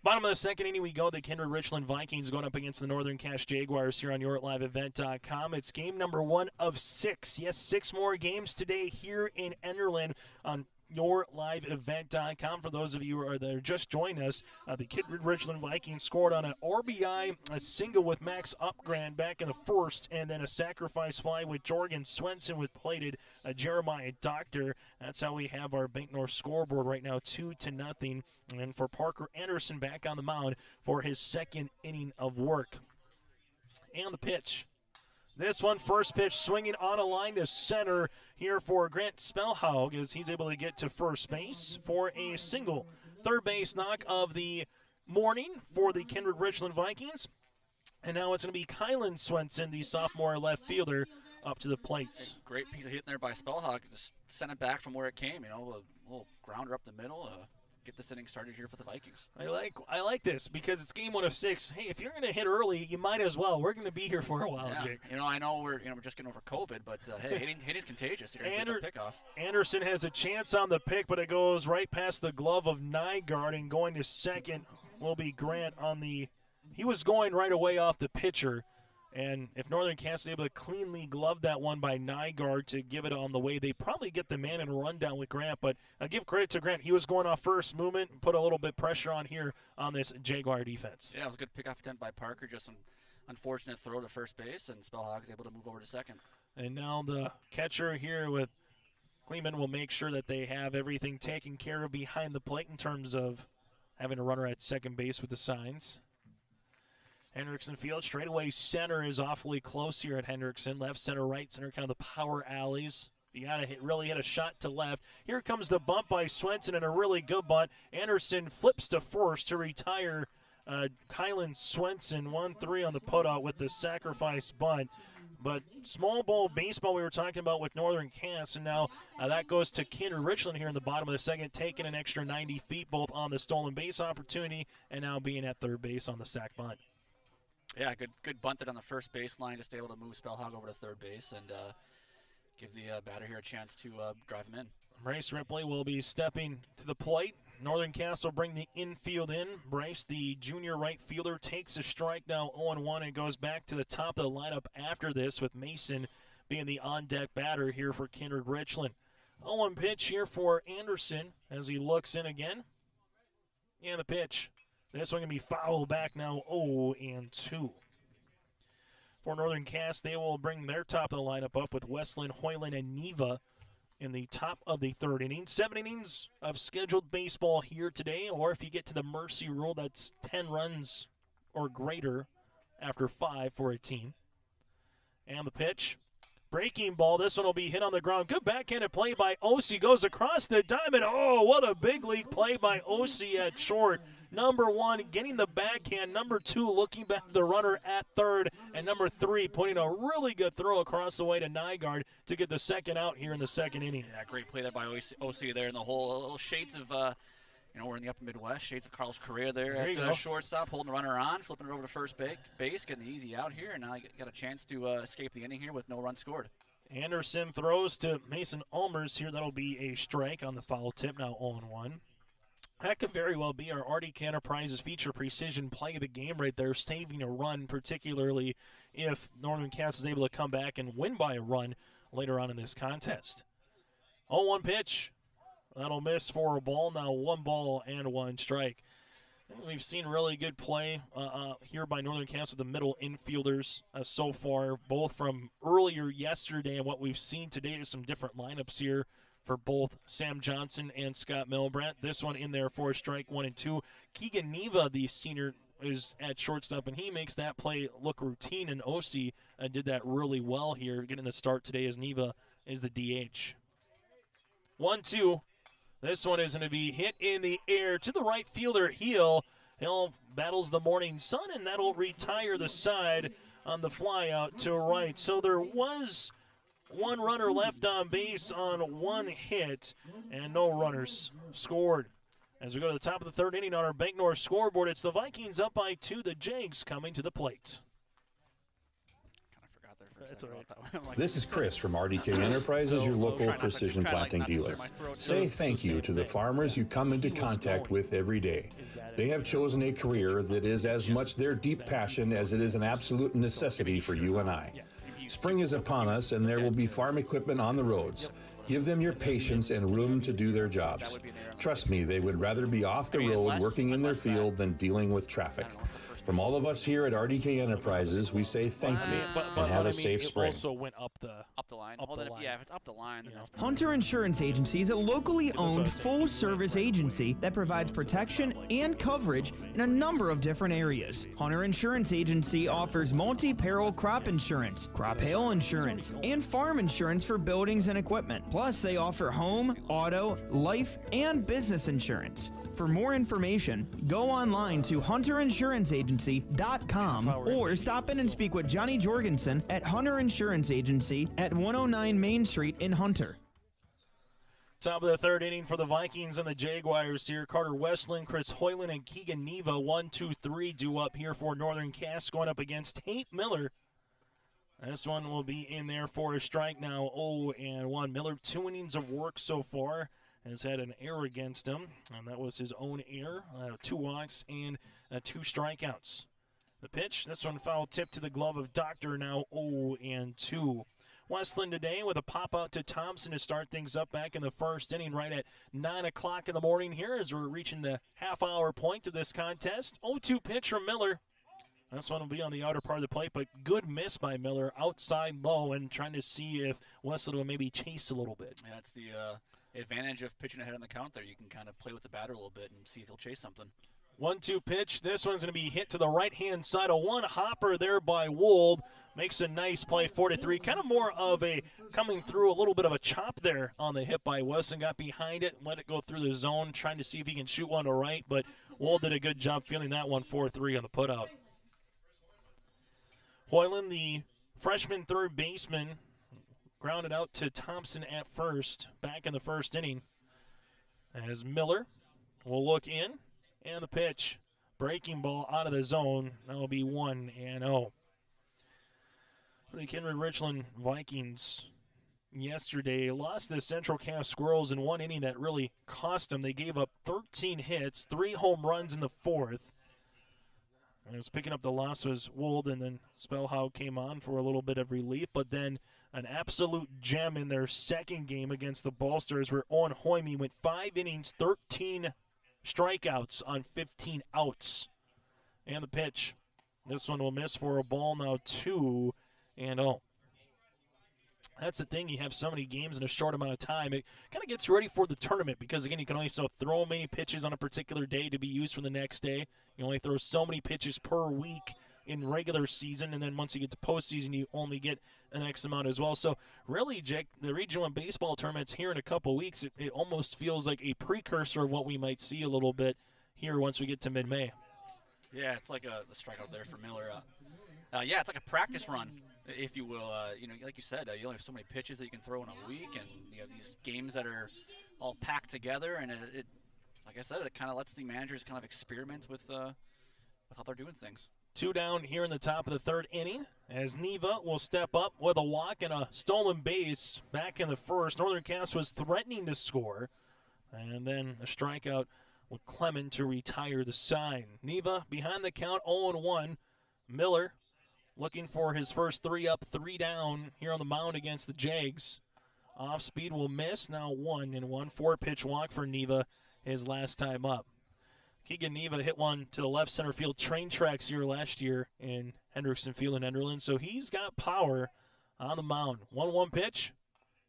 Bottom of the second inning we go. The Kindred-Richland Vikings going up against the Northern Cass Jaguars here on yourliveevent.com. It's game number 1 of 6. Yes, 6 more games today here in Enderlin on yourliveevent.com. For those of you that are just joining us, the Kindred-Richland Vikings scored on an RBI, a single with Max Upgrand back in the first, and then a sacrifice fly with Jorgen Swenson with plated Jeremiah Doctor. That's how we have our Bank North scoreboard right now, 2-0. And for Parker Anderson back on the mound for his second inning of work. And the pitch. This one, first pitch, swinging on a line to center here for Grant Spellhaug as he's able to get to first base for a single. Third base knock of the morning for the Kindred-Richland Vikings. And now it's going to be Kylan Swenson, the sophomore left fielder, up to the plate. Great piece of hitting there by Spellhaug. Just sent it back from where it came, a little grounder up the middle. Get this inning started here for the Vikings. I like this because it's game 1 of 6. Hey, if you're going to hit early, you might as well. We're going to be here for a while, Jake. I know we're just getting over COVID, but hey, hitting's contagious here. Pickoff. Anderson has a chance on the pick, but it goes right past the glove of Nygaard, and going to second will be Grant on the. He was going right away off the pitcher. And if Northern Cass is able to cleanly glove that one by Nygaard to give it on the way, they probably get the man and run down with Grant. But I give credit to Grant. He was going off first movement and put a little bit pressure on here on this Jaguar defense. Yeah, it was a good pickoff attempt by Parker. Just an unfortunate throw to first base, and Spellhaug is able to move over to second. And now the catcher here with Kleeman will make sure that they have everything taken care of behind the plate in terms of having a runner at second base with the signs. Hendrickson Field, straightaway center is awfully close here at Hendrickson. Left center, right center, kind of the power alleys. You got to really hit a shot to left. Here comes the bunt by Swenson, and a really good bunt. Anderson flips to first to retire Kylan Swenson. 1-3 on the putout with the sacrifice bunt But small ball baseball we were talking about with Northern Cass, and now that goes to Kindred-Richland here in the bottom of the second, taking an extra 90 feet both on the stolen base opportunity and now being at third base on the sac bunt. Yeah, good bunted on the first baseline, just able to move Spellhog over to third base and give the batter here a chance to drive him in. Bryce Ripley will be stepping to the plate. Northern Cass will bring the infield in. Bryce, the junior right fielder, takes a strike now 0-1 and goes back to the top of the lineup after this, with Mason being the on-deck batter here for Kindred-Richland. 0-1 pitch here for Anderson as he looks in again. And the pitch. This one going to be fouled back now 0-2. For Northern Cass, they will bring their top of the lineup up with Westland, Hoyland, and Neva in the top of the third inning. 7 innings of scheduled baseball here today, or if you get to the mercy rule, that's 10 runs or greater after 5 for a team. And the pitch. Breaking ball. This one will be hit on the ground. Good backhanded play by Osi. Goes across the diamond. Oh, what a big league play by Osi at short. Number 1 getting the backhand. Number 2 looking back to the runner at third. And number 3 putting a really good throw across the way to Nygaard to get the second out here in the second inning. Yeah, great play there by Osi there in the hole. Little shades of, we're in the upper Midwest. Shades of Carlos Correa there at shortstop, holding the runner on, flipping it over to first base, getting the easy out here. And now you got a chance to escape the inning here with no run scored. Anderson throws to Mason Ulmers here. That'll be a strike on the foul tip, now 0-1. That could very well be our RDK Enterprises feature precision play of the game right there, saving a run, particularly if Northern Cass is able to come back and win by a run later on in this contest. 0-1 pitch. That'll miss for a ball. Now 1 ball and 1 strike. And we've seen really good play here by Northern Cass with the middle infielders so far, both from earlier yesterday and what we've seen today. There's some different lineups here for both Sam Johnson and Scott Milbrandt. This one in there for a strike, 1 and 2. Keegan Neva, the senior, is at shortstop, and he makes that play look routine, and Osi did that really well here, getting the start today as Neva is the DH. 1-2. This one is going to be hit in the air to the right fielder, Heel. Hill battles the morning sun, and that'll retire the side on the fly out to right. So there was 1 runner left on base on 1 hit, and no runners scored. As we go to the top of the third inning on our Bank North scoreboard, it's the Vikings up by 2, the Jags coming to the plate. This is Chris from RDK Enterprises, your local precision planting dealer. Say thank you to the farmers you come into contact with every day. They have chosen a career that is as much their deep passion as it is an absolute necessity for you and I. Spring is upon us, and there will be farm equipment on the roads. Give them your patience and room to do their jobs. Trust me, they would rather be off the road working in their field than dealing with traffic. From all of us here at RDK Enterprises, we say thank you and have a safe spring. Also went up the line. Yeah, if it's up the line, then that's Hunter Insurance Agency is a locally owned full-service agency that provides protection and coverage in a number of different areas. Hunter Insurance Agency offers multi-peril crop insurance, crop hail insurance, and farm insurance for buildings and equipment. Plus, they offer home, auto, life, and business insurance. For more information, go online to hunterinsuranceagency.com or stop in and speak with Johnny Jorgensen at Hunter Insurance Agency at 109 Main Street in Hunter. Top of the third inning for the Vikings and the Jaguars here. Carter Westland, Chris Hoyland, and Keegan Neva, 1, 2, 3 due up here for Northern Cass, going up against Tate Miller. This one will be in there for a strike now, 0-1. Miller, 2 innings of work so far. Has had an error against him, and that was his own error. 2 walks and 2 strikeouts. The pitch, this one foul tip to the glove of Doctor, now 0-2. Westland today with a pop-out to Thompson to start things up back in the first inning right at 9 o'clock in the morning here as we're reaching the half-hour point of this contest. 0-2 pitch from Miller. This one will be on the outer part of the plate, but good miss by Miller outside low and trying to see if Westland will maybe chase a little bit. Yeah, that's the advantage of pitching ahead on the count there. You can kind of play with the batter a little bit and see if he'll chase something. 1-2 pitch. This one's going to be hit to the right-hand side. A 1 hopper there by Wold. Makes a nice play, 4-3. Kind of more of a coming through a little bit of a chop there on the hit by Weston. Got behind it, let it go through the zone, trying to see if he can shoot one to right. But Wold did a good job feeling that one, 4-3 on the putout. Hoyland, the freshman third baseman grounded out to Thompson at first, back in the first inning. As Miller will look in, and the pitch. Breaking ball out of the zone. That will be 1-0. The Kindred-Richland Vikings yesterday lost the Central Cass Squirrels in one inning that really cost them. They gave up 13 hits, 3 home runs in the fourth. And was picking up the loss was Wold, and then Spellhow came on for a little bit of relief, but then an absolute gem in their second game against the Ballsters where Owen Hoyme went 5 innings, 13 strikeouts on 15 outs. And the pitch. This one will miss for a ball now 2-0. That's the thing. You have so many games in a short amount of time. It kind of gets ready for the tournament because, again, you can only throw many pitches on a particular day to be used for the next day. You only throw so many pitches per week in regular season, and then once you get to postseason, you only get an X amount as well. So, really, Jake, the Regional and Baseball tournament's here in a couple weeks. It almost feels like a precursor of what we might see a little bit here once we get to mid-May. Yeah, it's like the strikeout there for Miller. Yeah, it's like a practice run, if you will. Like you said, you only have so many pitches that you can throw in a week, and you have these games that are all packed together, and it like I said, it kind of lets the managers kind of experiment with how they're doing things. 2 down here in the top of the third inning as Neva will step up with a walk and a stolen base back in the first. Northern Cass was threatening to score, and then a strikeout with Clement to retire the sign. Neva behind the count, 0-1. Miller looking for his first 3 up, 3 down here on the mound against the Jags. Off speed will miss, now 1-1. 4-pitch walk for Neva his last time up. Keegan Neva hit one to the left center field train tracks here last year in Hendrickson Field in Enderlin, so he's got power on the mound. 1-1 pitch.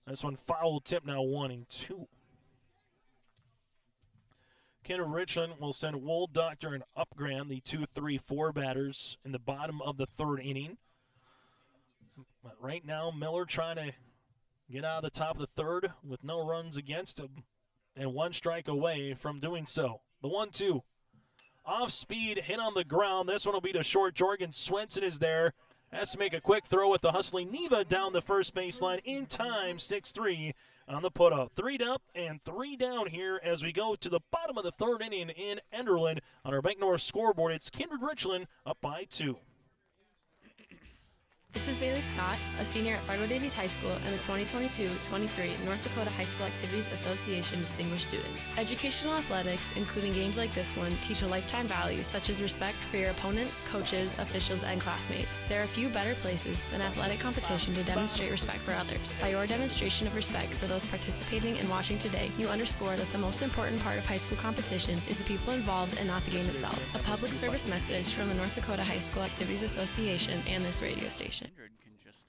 This one foul tip, now 1-2. Kindred-Richland will send Wold, Doctor, and Upgram, the 2-3-4 batters, in the bottom of the third inning. But right now, Miller trying to get out of the top of the third with no runs against him and 1 strike away from doing so. The 1-2. Off speed, hit on the ground. This one will be to short. Jorgen Swenson is there. Has to make a quick throw with the hustling Neva down the first baseline in time. 6-3 on the put-up. 3 up and 3 down here as we go to the bottom of the third inning in Enderlin. On our Bank North scoreboard, it's Kindred-Richland up by 2. This is Bailey Scott, a senior at Fargo Davies High School and the 2022-23 North Dakota High School Activities Association Distinguished Student. Educational athletics, including games like this one, teach a lifetime value such as respect for your opponents, coaches, officials, and classmates. There are few better places than athletic competition to demonstrate respect for others. By your demonstration of respect for those participating and watching today, you underscore that the most important part of high school competition is the people involved and not the game itself. A public service message from the North Dakota High School Activities Association and this radio station. Can just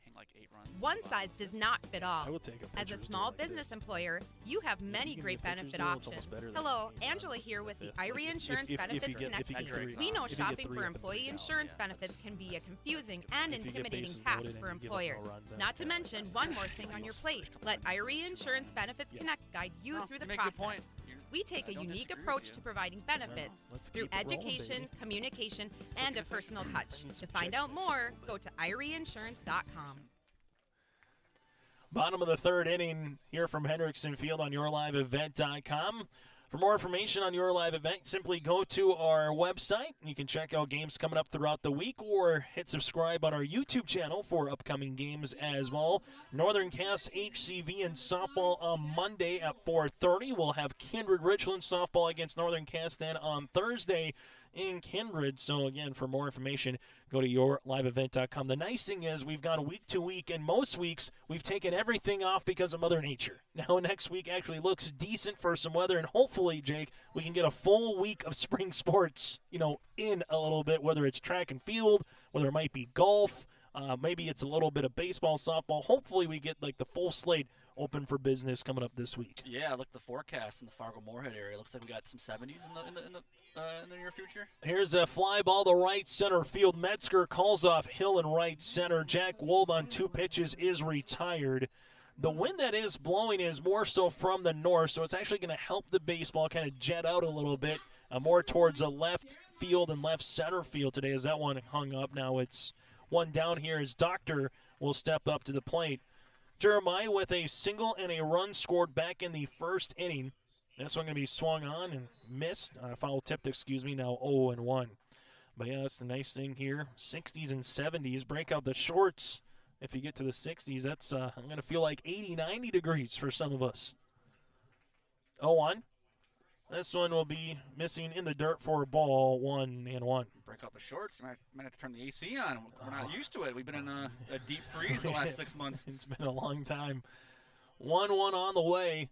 hang like 8 runs. One size does not fit all. I will take a As a small business employer, you have many great benefit options. Hello, Angela here with the IRE Insurance Benefits Connect team. We know shopping for employee insurance benefits can be a confusing and intimidating task for employers. Not to mention one more thing on your plate. Let IRE Insurance Benefits Connect guide you through the process. We take a unique approach to providing benefits through education, communication, and a personal touch. To find out more, go to ireinsurance.com. Bottom of the third inning here from Hendrickson Field on yourliveevent.com. For more information on your live event, simply go to our website. You can check out games coming up throughout the week or hit subscribe on our YouTube channel for upcoming games as well. Northern Cass HCV and softball on Monday at 4:30. We'll have Kindred-Richland softball against Northern Cass then on Thursday in Kindred. So again, for more information, go to yourliveevent.com. The nice thing is we've gone week to week, and most weeks we've taken everything off because of Mother Nature. Now next week actually looks decent for some weather, and hopefully, Jake, we can get a full week of spring sports, in a little bit, whether it's track and field, whether it might be golf, maybe it's a little bit of baseball, softball. Hopefully we get like the full slate open for business coming up this week. Yeah, look, the forecast in the Fargo-Moorhead area. Looks like we got some 70s in the near future. Here's a fly ball to right center field. Metzger calls off Hill in right center. Jack Wold on 2 pitches is retired. The wind that is blowing is more so from the north, so it's actually going to help the baseball kind of jet out a little bit, more towards the left field and left center field today as that one hung up. Now it's one down here as Doctor will step up to the plate. Jeremiah with a single and a run scored back in the first inning. This one going to be swung on and missed. Foul tipped, now 0-1. But yeah, that's the nice thing here. 60s and 70s. Break out the shorts. If you get to the 60s, that's I'm going to feel like 80, 90 degrees for some of us. 0-1. This one will be missing in the dirt for a ball, 1-1. Break out the shorts. Might have to turn the AC on. We're not used to it. We've been in a deep freeze the last 6 months. It's been a long time. 1-1 on the way.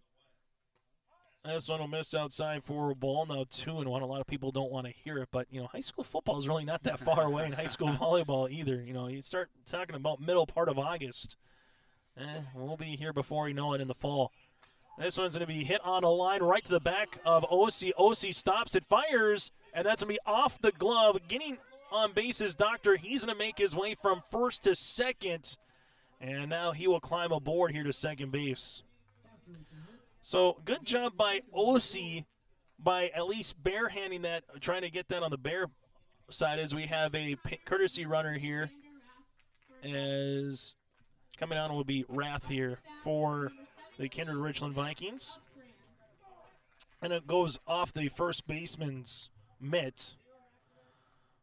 This one will miss outside for a ball. Now 2-1. A lot of people don't want to hear it, but high school football is really not that far away, and high school volleyball either. You start talking about middle part of August. We'll be here before you know it in the fall. This one's going to be hit on a line right to the back of OC. OC stops it, fires, and that's going to be off the glove. Getting on base is Doctor. He's going to make his way from first to second, and now he will climb aboard here to second base. So good job by OC by at least barehanding that, trying to get that on the bare side as we have a courtesy runner here. As coming on will be Rath here for the Kindred-Richland Vikings. And it goes off the first baseman's mitt.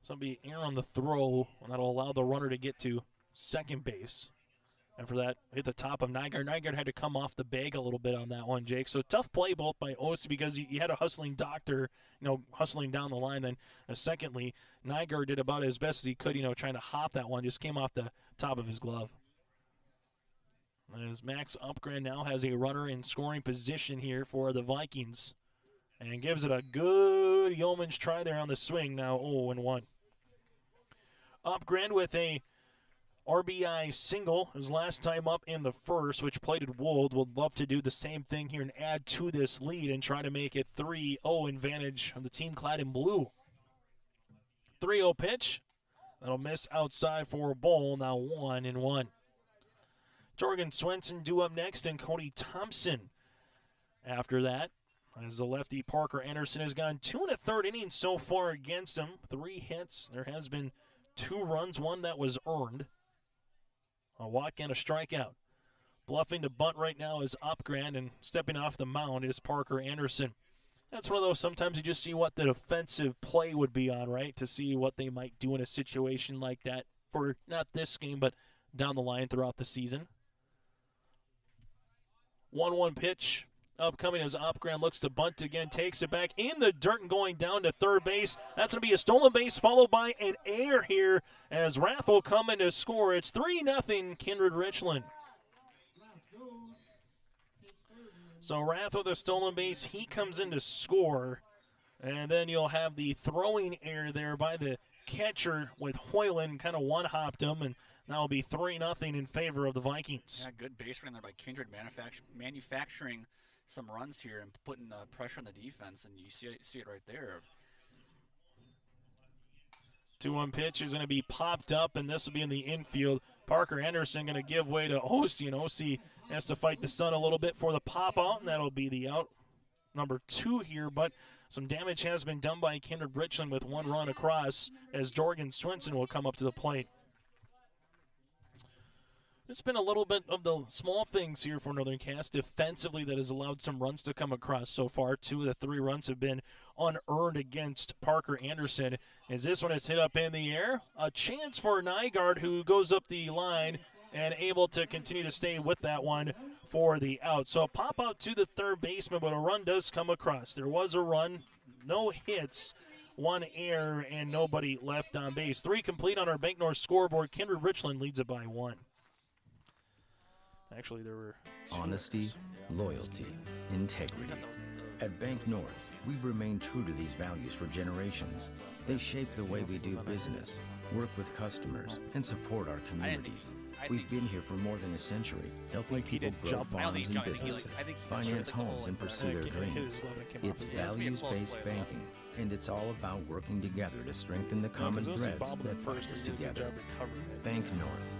So it'll be air on the throw, and that'll allow the runner to get to second base. And for that, hit the top of Nygaard. Nygaard had to come off the bag a little bit on that one, Jake. So tough play both by OC because you had a hustling Doctor, hustling down the line. Then secondly, Nygaard did about as best as he could, trying to hop that one. Just came off the top of his glove. As Max Upgren now has a runner in scoring position here for the Vikings. And gives it a good yeoman's try there on the swing. Now 0-1. Upgren with a RBI single his last time up in the first, which plated Wold. Would love to do the same thing here and add to this lead and try to make it 3-0 advantage of the team clad in blue. 3-0 pitch. That'll miss outside for a ball. Now 1-1. Jorgen Swenson due up next, and Cody Thompson after that. As the lefty Parker Anderson has gone 2 1/3 innings so far against him. 3 hits. There has been 2 runs, 1 that was earned. A walk and a strikeout. Bluffing to bunt right now is Upgren, and stepping off the mound is Parker Anderson. That's one of those, sometimes you just see what the defensive play would be on, right? To see what they might do in a situation like that for not this game, but down the line throughout the season. 1-1 pitch upcoming as Upgren looks to bunt again, takes it back in the dirt and going down to third base. That's going to be a stolen base followed by an error here as Rath will come in to score. It's 3-0 Kindred-Richland. So Rath with a stolen base, he comes in to score. And then you'll have the throwing error there by the catcher with Hoyland, kind of one-hopped him, and that will be 3-0 in favor of the Vikings. Yeah, good base running there by Kindred, manufacturing some runs here and putting pressure on the defense, and you see it right there. 2-1 pitch is going to be popped up, and this will be in the infield. Parker Anderson going to give way to OC, and OC has to fight the sun a little bit for the pop-out, and that'll be the out number 2 here, but some damage has been done by Kindred-Richland with 1 run across as Jorgen Swenson will come up to the plate. It's been a little bit of the small things here for Northern Cass defensively that has allowed some runs to come across so far. 2 of the 3 runs have been unearned against Parker Anderson. As this one is hit up in the air, a chance for Nygaard, who goes up the line and able to continue to stay with that one for the out. So a pop out to the third baseman, but a run does come across. There was a run, no hits, 1 error, and nobody left on base. 3 complete on our Bank North scoreboard. Kindred-Richland leads it by 1. Actually, there were 2 honesty, errors. loyalty, integrity. At Bank North, we've remained true to these values for generations. They shape the way we do business, work with customers, and support our communities. We've been here for more than a century, helping people grow farms and businesses, finance homes, and pursue their dreams. It's values-based banking, and it's all about working together to strengthen the common threads that bind us together. Bank North,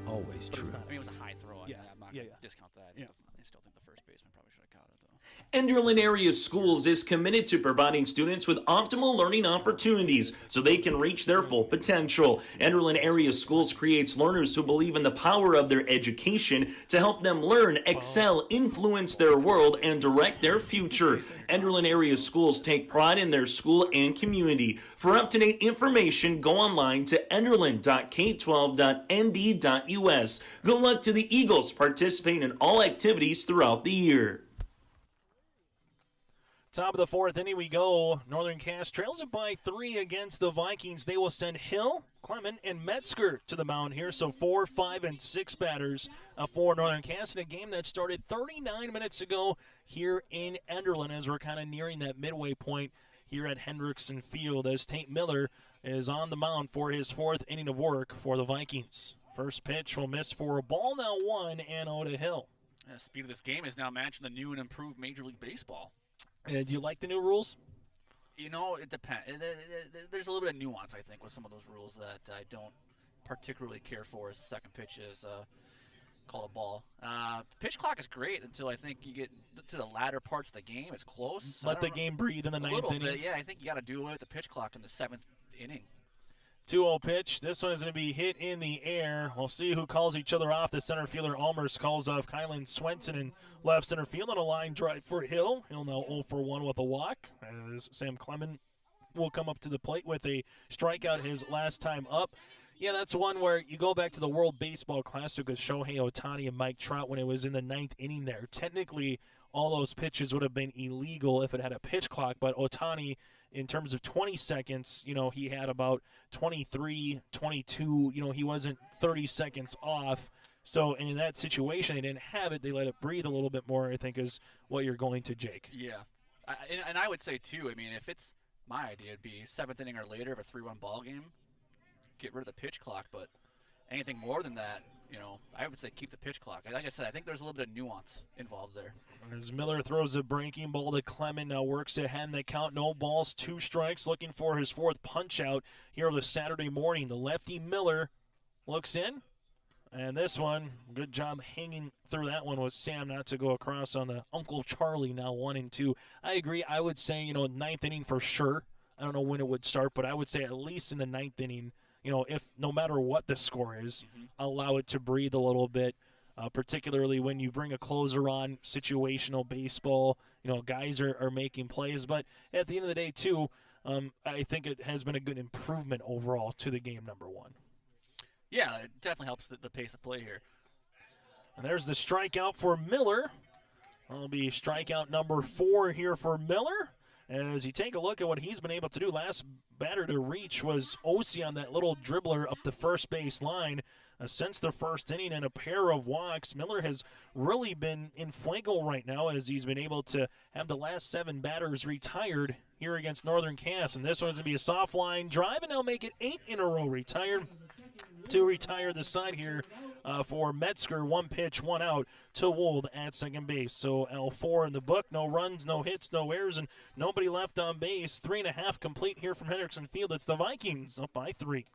always true. I mean, it was a high throw. Yeah. I'm not going to discount that. Yeah. I still think the first baseman probably should have caught it, though. ENDERLIN Area Schools is committed to providing students with optimal learning opportunities so they can reach their full potential. ENDERLIN Area Schools creates learners who believe in the power of their education to help them learn, excel, influence their world, and direct their future. ENDERLIN Area Schools take pride in their school and community. For up-to-date information, go online to enderlin.k12.nd.us. Good luck to the Eagles participating in all activities throughout the year. Top of the fourth inning we go. Northern Cass trails it by 3 against the Vikings. They will send Hill, Clement, and Metzger to the mound here. So 4, 5, and 6 batters for Northern Cass in a game that started 39 minutes ago here in Enderlin, as we're kind of nearing that midway point here at Hendrickson Field, as Tate Miller is on the mound for his 4th inning of work for the Vikings. First pitch will miss for a ball, now 1-0 to Hill. The speed of this game is now matching the new and improved Major League Baseball. Do you like the new rules? You know, it depends. There's a little bit of nuance, I think, with some of those rules that I don't particularly care for as the second pitch is called a ball. The pitch clock is great until I think you get to the latter parts of the game. It's close. Let the game breathe in the ninth inning. Bit, yeah, I think you got to do away with the pitch clock in the 7th inning. 2-0 pitch. This one is going to be hit in the air. We'll see who calls each other off. The center fielder, Almers, calls off Kylan Swenson in left center field on a line drive for Hill. He'll now 0 for 1 with a walk, as Sam Clement will come up to the plate with a strikeout his last time up. Yeah, that's one where you go back to the World Baseball Classic with Shohei Ohtani and Mike Trout when it was in the 9th inning there. Technically, all those pitches would have been illegal if it had a pitch clock, but Ohtani, in terms of 20 seconds, you know, he had about 23, 22, you know, he wasn't 30 seconds off. So in that situation, they didn't have it. They let it breathe a little bit more, I think, is what you're going to, Jake. Yeah. And I would say, too, I mean, if it's my idea, it'd be 7th inning or later of a 3-1 ball game, get rid of the pitch clock. But anything more than that, you know, I would say keep the pitch clock. Like I said, I think there's a little bit of nuance involved there. As Miller throws a breaking ball to Clement, now works ahead in the count. No balls, 2 strikes, looking for his 4th punch-out here this Saturday morning. The lefty Miller looks in, and this one, good job hanging through that one with Sam not to go across on the Uncle Charlie, now 1-2. I agree. I would say, you know, 9th inning for sure. I don't know when it would start, but I would say at least in the 9th inning, you know, if no matter what the score is, allow it to breathe a little bit. Particularly when you bring a closer on, situational baseball, you know, guys are making plays. But at the end of the day, too, I think it has been a good improvement overall to the game, number 1. Yeah, it definitely helps the pace of play here. And there's the strikeout for Miller. That'll be strikeout number 4 here for Miller. As you take a look at what he's been able to do, last batter to reach was Osi on that little dribbler up the first base line. Since the first inning and a pair of walks, Miller has really been in fuego right now as he's been able to have the last 7 batters retired here against Northern Cass. And this one's going to be a soft line drive, and they'll make it 8 in a row retired. To retire the side here for Metzger. 1 pitch, 1 out to Wold at second base. So L4 in the book. No runs, no hits, no errors, and nobody left on base. 3.5 complete here from Hendrickson Field. It's the Vikings up by 3.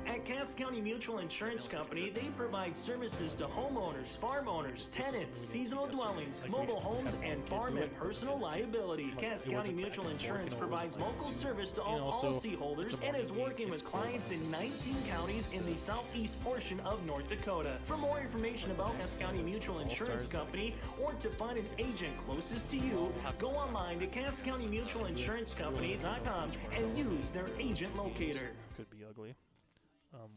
At Cass County Mutual Insurance Company, they provide services to homeowners, farm owners, tenants, seasonal dwellings, mobile homes, and farm and personal liability. Cass County Mutual Insurance provides local service to all policyholders and is working with clients in 19 counties in the southeast portion of North Dakota. For more information about Cass County Mutual Insurance Company or to find an agent closest to you, go online to CassCountyMutualInsuranceCompany.com and use their agent locator. Could be ugly.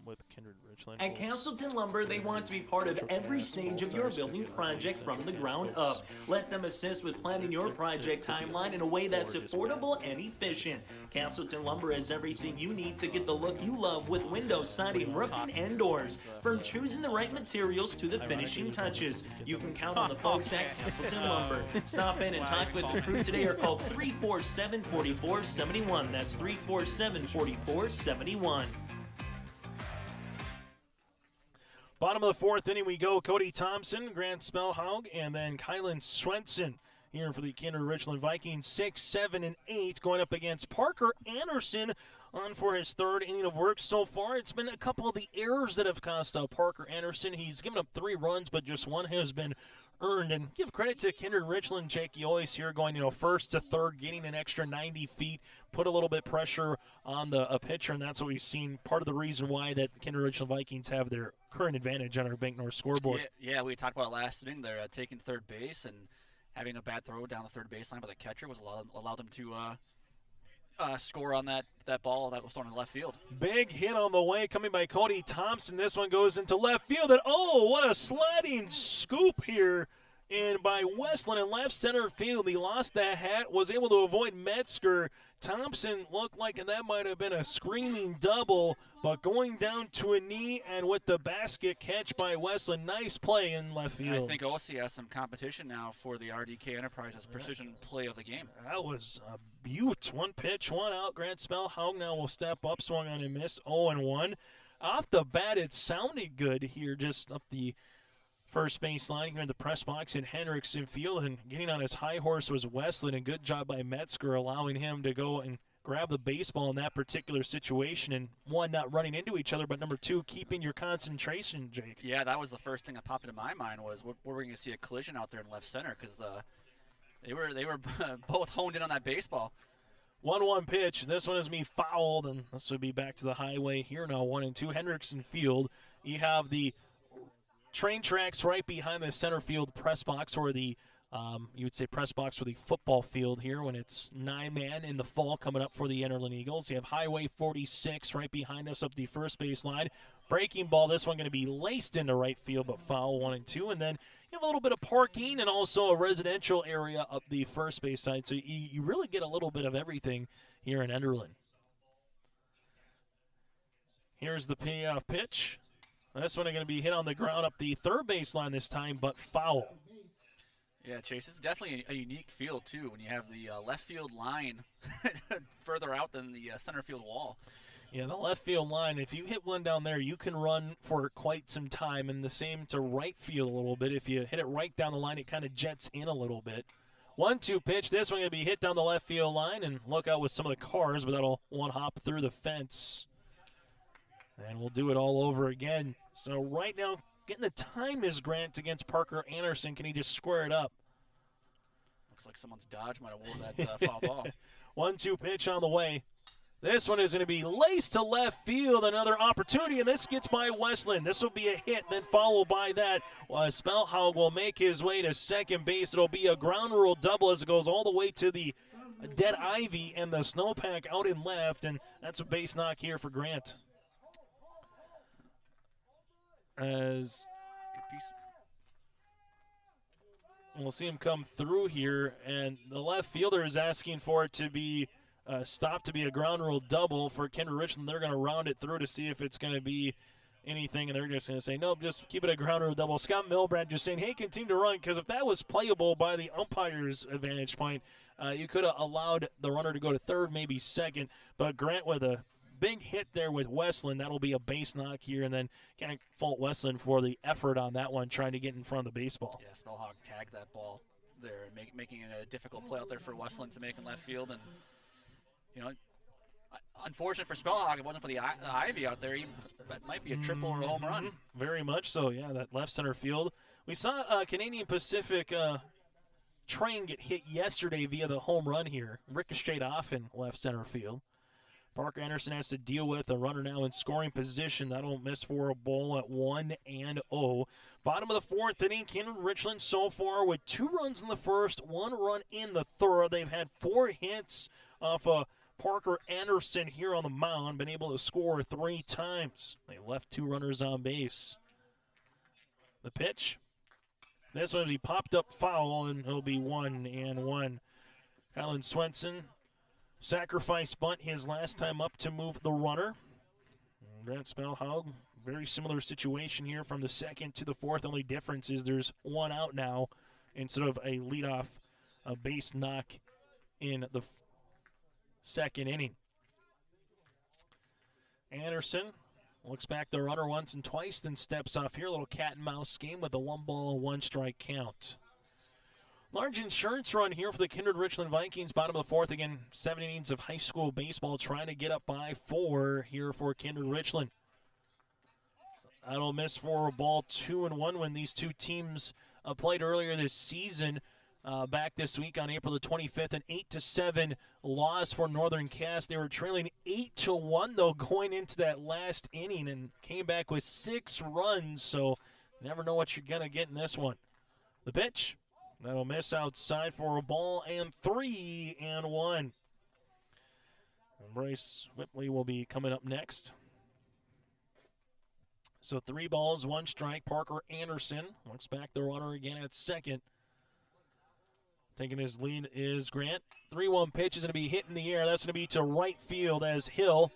With Kindred-Richland. At Castleton Lumber, they want to be part of every stage of your building project from the ground up. Let them assist with planning your project timeline in a way that's affordable and efficient. Castleton Lumber has everything you need to get the look you love with windows, siding, roofing, and doors. From choosing the right materials to the finishing touches, you can count on the folks at Castleton Lumber. Stop in and talk with the crew today or call 347-4471. That's 347-4471. Bottom of the 4th inning we go. Cody Thompson, Grant Spellhaug, and then Kylan Swenson here for the Kindred-Richland Vikings. 6, 7, and 8 going up against Parker Anderson on for his 3rd inning of work so far. It's been a couple of the errors that have cost Parker Anderson. He's given up 3 runs, but just one has been earned. And give credit to Kindred-Richland, Jake Yois here going, first to third, getting an extra 90 feet, put a little bit pressure on the pitcher, and that's what we've seen. Part of the reason why that Kindred-Richland Vikings have their current advantage on our Bank North scoreboard. Yeah, we talked about it last inning. They're taking third base, and having a bad throw down the third baseline by the catcher was allowed them to score on that ball that was thrown in left field. Big hit on the way coming by Cody Thompson. This one goes into left field, and what a sliding scoop here and by Westland in left center field. He lost that hat, was able to avoid Metzger. Thompson looked like that might have been a screaming double, but going down to a knee and with the basket catch by Westland. Nice play in left field. I think OC has some competition now for the RDK Enterprises precision play of the game. That was a beaut. One pitch, one out. Grant Spellhaug now will step up, swung on and miss, 0-1. Off the bat, it sounded good here, just up the first base line here in the press box in Hendrickson Field, and getting on his high horse was Westland, and good job by Metzger allowing him to go and grab the baseball in that particular situation, and one, not running into each other, but number two, keeping your concentration, Jake. Yeah, that was the first thing that popped into my mind was we're going to see a collision out there in left center because they were both honed in on that baseball. 1-1 pitch. This one is me fouled, and this would be back to the highway here now, 1-2. Hendrickson Field. You have the train tracks right behind the center field press box, or the you would say press box for the football field here when it's 9-man in the fall coming up for the ENDERLIN Eagles. You have Highway 46 right behind us up the first base line. Breaking ball, this one going to be laced into right field, but foul, 1-2. And then you have a little bit of parking and also a residential area up the first base side. So you really get a little bit of everything here in ENDERLIN. Here's the payoff pitch. This one is going to be hit on the ground up the third base line this time, but foul. Yeah, Chase, this is definitely a unique field, too, when you have the left field line further out than the center field wall. Yeah, the left field line, if you hit one down there, you can run for quite some time, and the same to right field a little bit. If you hit it right down the line, it kind of jets in a little bit. 1-2 pitch. This one going to be hit down the left field line, and look out with some of the cars, but that'll one hop through the fence. And we'll do it all over again. So right now, getting the time is Grant against Parker Anderson. Can he just square it up? Looks like someone's dodge might have wore that foul ball. 1-2 pitch on the way. This one is going to be laced to left field. Another opportunity, and this gets by Westland. This will be a hit, then followed by that. Spellhaug will make his way to second base. It'll be a ground rule double as it goes all the way to the dead ivy and the snowpack out in left, and that's a base knock here for Grant. As we'll see him come through here, and the left fielder is asking for it to be stopped to be a ground rule double for Kindred-Richland. They're going to round it through to see if it's going to be anything, and they're just going to say, nope, just keep it a ground rule double. Scott Milbrand just saying, hey, continue to run, because if that was playable by the umpire's advantage point, you could have allowed the runner to go to third, maybe second, but Grant with a big hit there with Westland. That'll be a base knock here, and then can't fault Westland for the effort on that one, trying to get in front of the baseball. Yeah, Spellhaug tagged that ball there, making it a difficult play out there for Westland to make in left field. And, unfortunate for Spellhaug, it wasn't for the Ivy out there. That might be a triple or a home run. Very much so, yeah, that left center field. We saw Canadian Pacific train get hit yesterday via the home run here. Ricocheted off in left center field. Parker Anderson has to deal with a runner now in scoring position. That'll miss for a ball at 1-0. Bottom of the fourth inning, Kindred-Richland so far with 2 runs in the first, 1 run in the third. They've had 4 hits off Parker Anderson here on the mound, been able to score 3 times. They left 2 runners on base. The pitch. This one, he popped up foul, and it'll be 1-1. Alan Swenson. Sacrifice bunt his last time up to move the runner. Grant Spellhaug, very similar situation here from the second to the fourth. Only difference is there's 1 out now instead of a leadoff base knock in the second inning. Anderson looks back the runner once and twice, then steps off here. A little cat and mouse game with a 1-ball-1-strike count. Large insurance run here for the Kindred-Richland Vikings. Bottom of the fourth. Again, 7 innings of high school baseball trying to get up by 4 here for Kindred-Richland. That'll miss for a ball 2-1 when these two teams played earlier this season. Back this week on April the 25th, an 8-7 loss for Northern Cass. They were trailing 8-1 though going into that last inning and came back with 6 runs. So you never know what you're gonna get in this one. The pitch that'll miss outside for a ball and 3-1. Bryce Whipley will be coming up next. So 3 balls, 1 strike. Parker Anderson looks back the runner again at second. Taking his lead is Grant. 3-1 pitch is going to be hit in the air. That's going to be to right field as Hill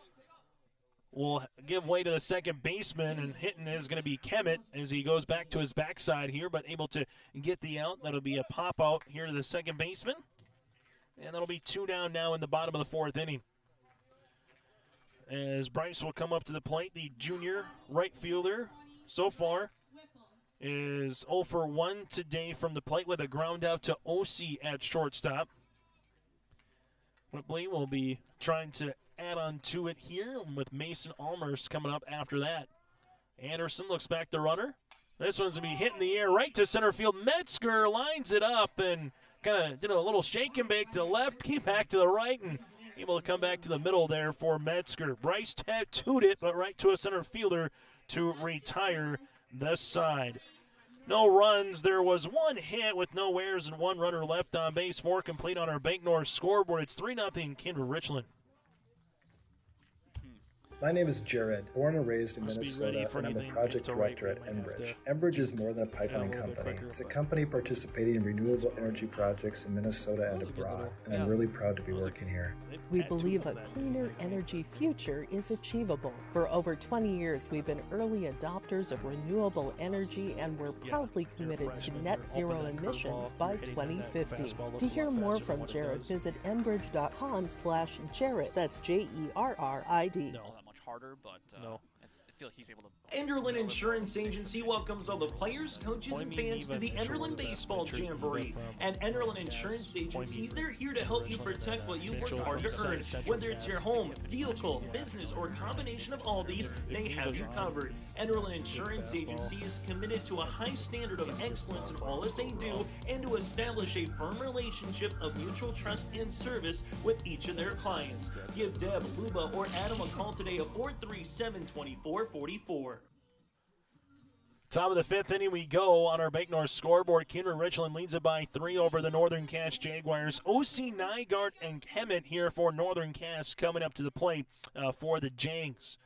will give way to the second baseman, and hitting is going to be Kemet as he goes back to his backside here, but able to get the out. That'll be a pop out here to the second baseman. And that'll be 2 down now in the bottom of the 4th inning. As Bryce will come up to the plate, the junior right fielder so far is 0 for 1 today from the plate with a ground out to OC at shortstop. Whipley will be trying to add on to it here with Mason Almers coming up after that. Anderson looks back the runner. This one's going to be hit in the air right to center field. Metzger lines it up and kind of did a little shake and bake to the left, came back to the right, and able to come back to the middle there for Metzger. Bryce tattooed it, but right to a center fielder to retire this side. No runs. There was 1 hit with no errors and 1 runner left on base. 4 complete on our Bank North scoreboard. It's 3-0 Kindred-Richland. My name is Jared, born and raised in Minnesota, and I'm a project director at Enbridge. Enbridge is more than a pipeline company. It's a company participating in renewable energy projects in Minnesota and abroad, and I'm really proud to be working here. We believe a cleaner energy future is achievable. For over 20 years, we've been early adopters of renewable energy, and we're proudly committed to net zero emissions by 2050. To hear more from Jared, visit enbridge.com/Jared. That's JERRID. Harder, but I feel like he's able to. ENDERLIN Insurance Agency welcomes all the players, coaches, and fans to the ENDERLIN Baseball Jamboree. At ENDERLIN Insurance Agency, they're here to help you protect what you work hard to earn. Whether it's your home, vehicle, business, or combination of all these, they have you covered. ENDERLIN Insurance Agency is committed to a high standard of excellence in all that they do and to establish a firm relationship of mutual trust and service with each of their clients. Give Deb, Luba, or Adam a call today at 437-2444. Top of the 5th inning we go on our Bank North scoreboard. Kindred-Richland leads it by 3 over the Northern Cass Jaguars. O.C. Nygaard and Kemet here for Northern Cass coming up to the plate for the Jags.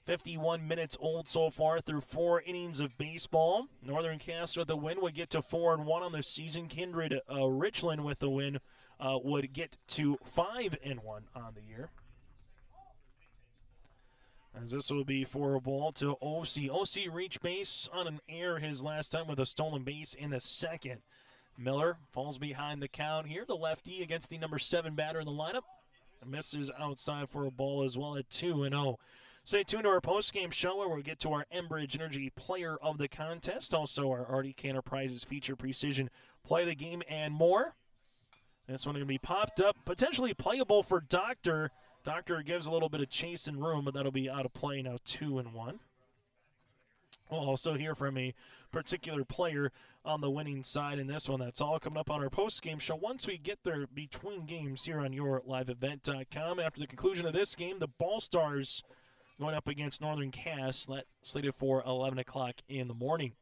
51 minutes old so far through 4 innings of baseball. Northern Cass with the win would get to 4-1 on the season. Kindred-Richland with the win would get to 5-1 on the year. As this will be for a ball to OC. OC reached base on an error his last time with a stolen base in the 2nd. Miller falls behind the count here. The lefty against the number 7 batter in the lineup. Misses outside for a ball as well at 2-0. Stay tuned to our post-game show where we'll get to our Enbridge Energy Player of the Contest. Also our RDK Enterprises feature precision play the game and more. This one going to be popped up, potentially playable for Doctor. Doctor gives a little bit of chase and room, but that'll be out of play now, 2-1. We'll also hear from a particular player on the winning side in this one. That's all coming up on our post-game show once we get there between games here on yourliveevent.com. After the conclusion of this game, the Ball Stars going up against Northern Cass, slated for 11 o'clock in the morning.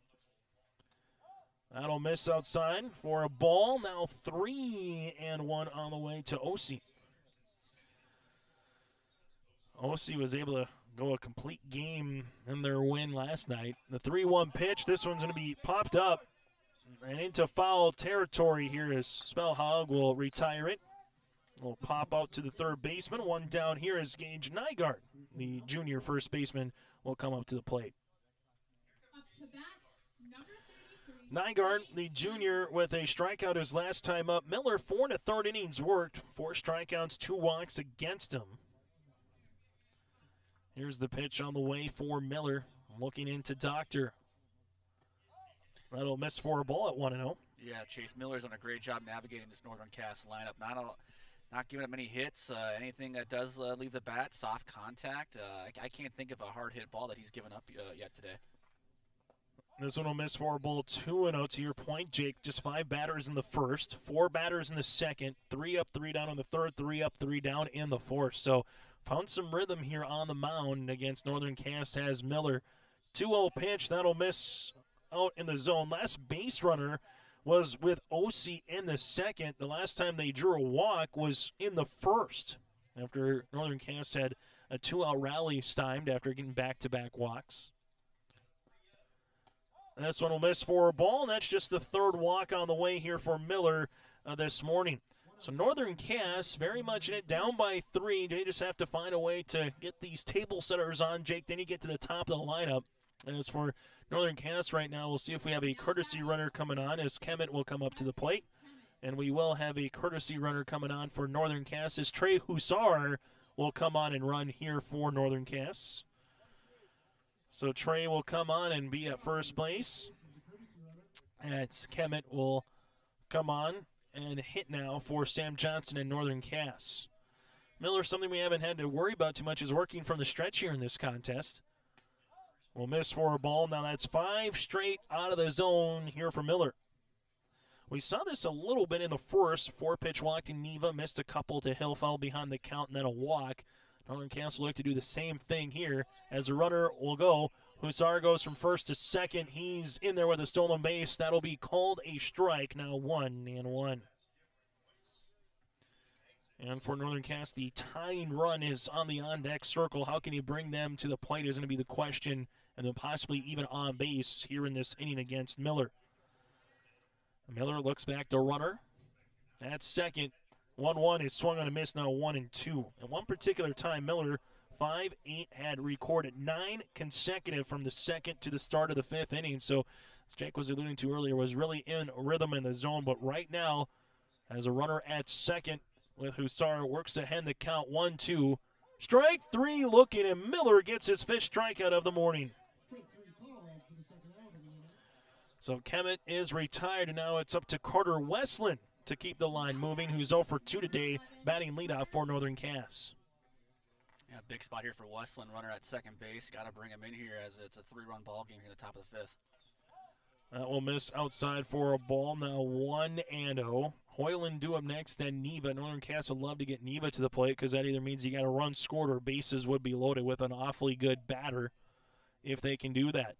That'll miss outside for a ball. Now 3-1 on the way to OC. OC was able to go a complete game in their win last night. The 3-1 pitch, this one's going to be popped up and into foul territory here as Spellhog will retire it. Will pop out to the 3rd baseman. 1 down here is Gage Nygaard. The junior first baseman will come up to the plate. Nygaard, the junior, with a strikeout his last time up. Miller, 4 1/3 innings worked. 4 strikeouts, 2 walks against him. Here's the pitch on the way for Miller. Looking into Doctor. That'll miss for a ball at 1-0. Yeah, Chase Miller's done a great job navigating this Northern Cass lineup. Not giving up many hits. Anything that does leave the bat, soft contact. I can't think of a hard hit ball that he's given up yet today. This one will miss for a ball, 2-0. To your point, Jake, just 5 batters in the first, 4 batters in the second, 3 up, 3 down in the third, 3 up, 3 down in the fourth. So found some rhythm here on the mound against Northern Cass has Miller. 2-0 pitch, that'll miss out in the zone. Last base runner was with OC in the second. The last time they drew a walk was in the first after Northern Cass had a 2-out rally stymied after getting back-to-back walks. This one will miss for a ball, and that's just the third walk on the way here for Miller this morning. So Northern Cass very much in it, down by 3. They just have to find a way to get these table setters on, Jake. Then you get to the top of the lineup. As for Northern Cass right now, we'll see if we have a courtesy runner coming on as Kemet will come up to the plate. And we will have a courtesy runner coming on for Northern Cass as Trey Hussar will come on and run here for Northern Cass. So Trey will come on and be at first base. As Kemet will come on and hit now for Sam Johnson and Northern Cass. Miller, something we haven't had to worry about too much, is working from the stretch here in this contest. Will miss for a ball. Now that's 5 straight out of the zone here for Miller. We saw this a little bit in the first. 4-pitch walk to Neva, missed a couple to Hill, fell behind the count, and then a walk. Northern Cass will look to do the same thing here as the runner will go. Hussar goes from first to second. He's in there with a stolen base. That'll be called a strike. Now 1-1. And for Northern Cass, the tying run is on the on-deck circle. How can he bring them to the plate is going to be the question, and then possibly even on base here in this inning against Miller. Miller looks back to runner. At second, 1-1 is swung on a miss, now 1-2. At one particular time, Miller, 5-8, had recorded 9 consecutive from the second to the start of the 5th inning. So, as Jake was alluding to earlier, was really in rhythm in the zone. But right now, as a runner at second with Hussar, works ahead the count 1-2. Strike 3 looking, and Miller gets his 5th strikeout of the morning. So Kemet is retired, and now it's up to Carter Westland to keep the line moving, who's 0 for 2 today, batting leadoff for Northern Cass. Yeah, big spot here for Westland, runner at second base. Got to bring him in here as it's a 3-run ball game here at the top of the 5th. That will miss outside for a ball, now 1-0. Hoyland due up next, then Neva. Northern Cass would love to get Neva to the plate because that either means you got a run scored or bases would be loaded with an awfully good batter if they can do that.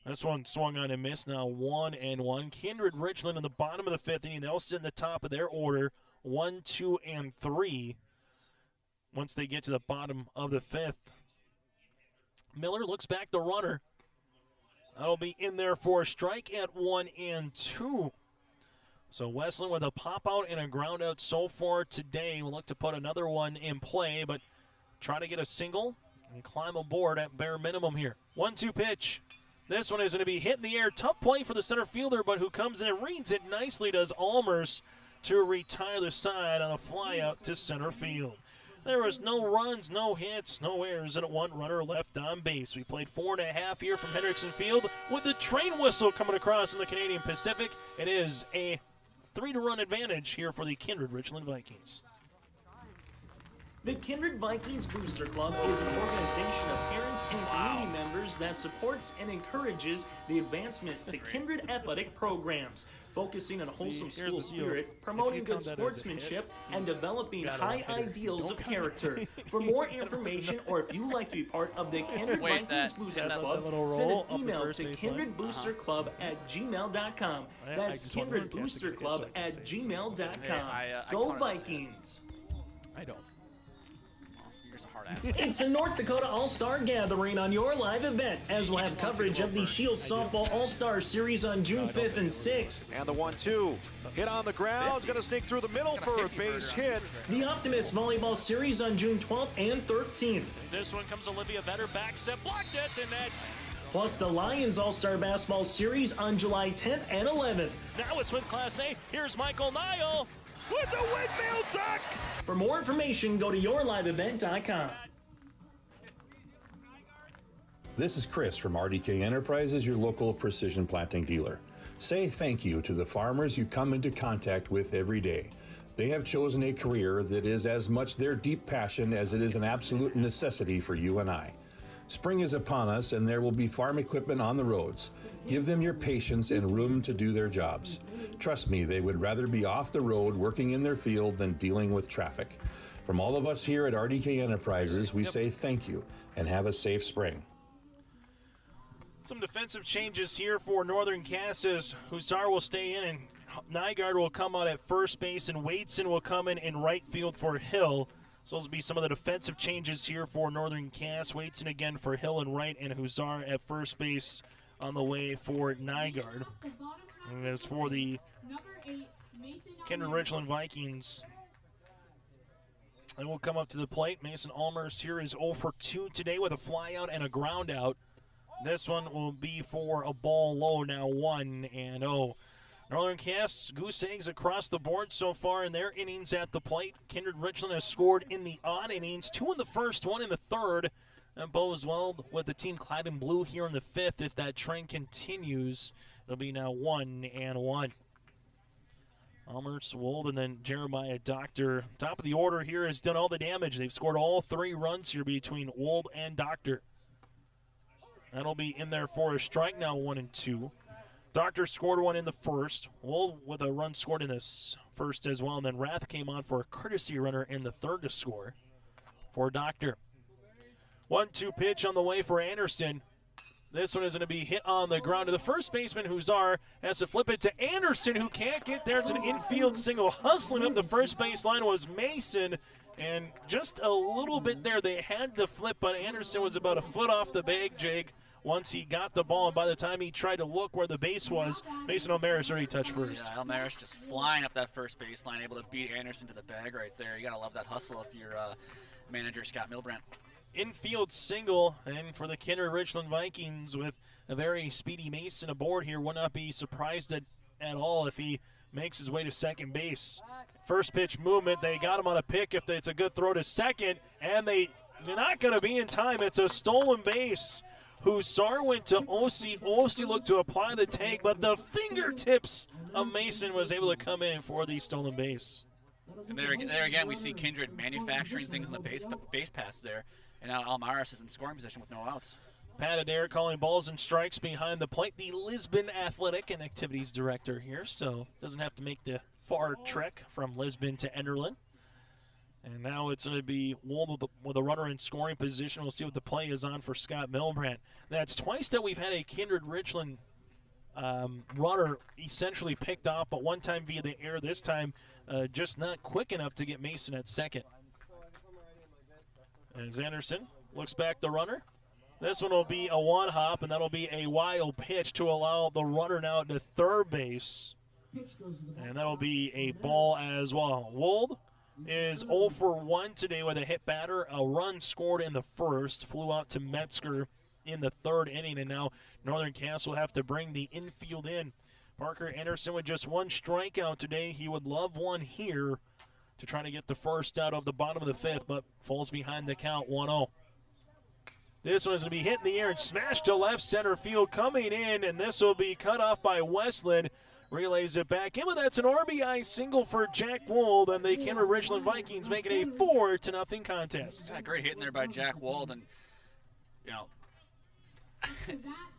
This one swung on and missed, now 1-1. Kindred-Richland in the bottom of the 5th inning. They'll sit in the top of their order, 1, 2, and 3. Once they get to the bottom of the 5th. Miller looks back the runner. That'll be in there for a strike at 1-2. So Westland with a pop out and a ground out so far today. We'll look to put another one in play, but try to get a single and climb aboard at bare minimum here. 1-2 pitch. This one is going to be hit in the air. Tough play for the center fielder, but who comes in and reads it nicely does Almers to retire the side on a fly out to center field. There was no runs, no hits, no errors, and 1 runner left on base. We played 4.5 here from Hendrickson Field with the train whistle coming across in the Canadian Pacific. It is a 3-run advantage here for the Kindred-Richland Vikings. The Kindred Vikings Booster Club is an organization of parents and community members that supports and encourages the advancement to Kindred athletic programs, focusing on wholesome school spirit, promoting good sportsmanship, and developing high ideals of character. For more information, or if you'd like to be part of the Kindred Vikings Booster Club, send an email to kindredboosterclub@gmail.com. That's kindredboosterclub@gmail.com. Go Vikings! I don't. It's a North Dakota All-Star Gathering on your live event, as we'll have coverage of the Shield Softball All-Star Series on June 5th and 6th. And the 1-2. Hit on the ground. It's going to sneak through the middle for a base hit. The Optimist Volleyball Series on June 12th and 13th. This one comes Olivia Vetter, back set, blocked at the net. Plus the Lions All-Star Basketball Series on July 10th and 11th. Now it's with Class A. Here's Michael Nile with the windmill duck. For more information, go to yourliveevent.com. This is Chris from RDK Enterprises, your local precision planting dealer. Say thank you to the farmers you come into contact with every day. They have chosen a career that is as much their deep passion as it is an absolute necessity for you and I. Spring is upon us, and there will be farm equipment on the roads. Give them your patience and room to do their jobs. Trust me, they would rather be off the road working in their field than dealing with traffic. From all of us here at RDK Enterprises, we say thank you and have a safe spring. Some defensive changes here for Northern Cass. Hussar will stay in, and Nygaard will come out at first base, and Waitson will come in right field for Hill. So those will be some of the defensive changes here for Northern Cass. Waitson again for Hill and right, and Hussar at first base on the way for Nygaard. And as for the Kindred-Richland Vikings, they will come up to the plate. Mason Allmers here is 0 for 2 today with a flyout and a ground out. This one will be for a ball low, now 1-0. Northern Cass, goose eggs across the board so far in their innings at the plate. Kindred-Richland has scored in the odd innings, 2 in the first, 1 in the third. That bodes well with the team clad in blue here in the fifth. If that trend continues, it'll be now 1-1. Allmers, Wold, and then Jeremiah Doctor. Top of the order here has done all the damage. They've scored all 3 runs here between Wold and Doctor. That'll be in there for a strike, now 1-2. Doctor scored 1 in the first. Wold with a run scored in this first as well. And then Rath came on for a courtesy runner in the third to score for Doctor. 1-2 pitch on the way for Anderson. This one is going to be hit on the ground to the first baseman. Hussar has to flip it to Anderson, who can't get there. It's an infield single. Hustling up the first base line was Mason. And just a little bit there, they had the flip, but Anderson was about a foot off the bag, Jake, once he got the ball. And by the time he tried to look where the base was, Mason O'Maris already touched first. Yeah, O'Maris just flying up that first baseline, able to beat Anderson to the bag right there. You got to love that hustle if you're manager Scott Milbrandt. Infield single, and for the Kindred-Richland Vikings with a very speedy Mason aboard here, would not be surprised at all if he makes his way to second base. First pitch movement, they got him on a pick if it's a good throw to second, and they're not going to be in time. It's a stolen base. Hussar went to Osi. Osi looked to apply the tag, but the fingertips of Mason was able to come in for the stolen base. And there again, we see Kindred manufacturing things in the base pass there. And now Almaris is in scoring position with no outs. Pat Adair calling balls and strikes behind the plate. The Lisbon Athletic and Activities Director here, so doesn't have to make the far trek from Lisbon to Enderlin. And now it's going to be Wold with a runner in scoring position. We'll see what the play is on for Scott Milbrandt. That's twice that we've had a Kindred-Richland runner essentially picked off, but one time via the air, this time just not quick enough to get Mason at second. As Anderson looks back the runner. This one will be a one-hop, and that'll be a wild pitch to allow the runner now to third base. And that'll be a ball as well. Wold is 0 for 1 today with a hit batter. A run scored in the first, flew out to Metzger in the third inning, and now Northern Cass will have to bring the infield in. Parker Anderson with just 1 strikeout today. He would love one here to try to get the first out of the bottom of the fifth, but falls behind the count 1-0. This one is going to be hit in the air and smashed to left center field, coming in, and this will be cut off by Westland. Relays it back in, but that's an RBI single for Jack Wold, and the Kindred-Richland Vikings make it a 4-0 contest. Yeah, great hit in there by Jack Wold, and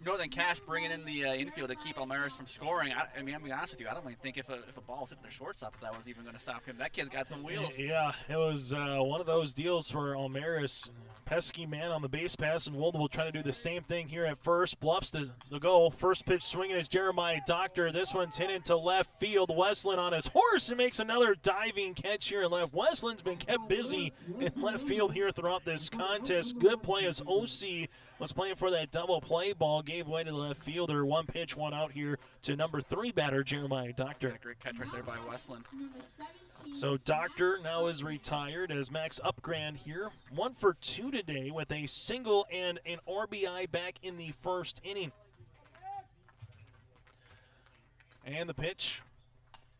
Northern Cass bringing in the infield to keep Almaris from scoring. I mean, I'm going to be honest with you, I don't even think if a ball was hitting their shortstop, if that was even going to stop him. That kid's got some wheels. Yeah, it was one of those deals for Almaris. Pesky man on the base pass, and Wold will try to do the same thing here at first. Bluffs the goal. First pitch swinging is Jeremiah Doctor. This one's hit into left field. Westland on his horse and makes another diving catch here in left. Westland's been kept busy in left field here throughout this contest. Good play as OC was playing for that double play ball. Gave way to the left fielder. 1 pitch, 1 out here to number 3 batter, Jeremiah Doctor. Yeah, great catch right there by Westland. So Doctor now is retired as Max Upgrand here. 1 for 2 today with a single and an RBI back in the first inning. And the pitch.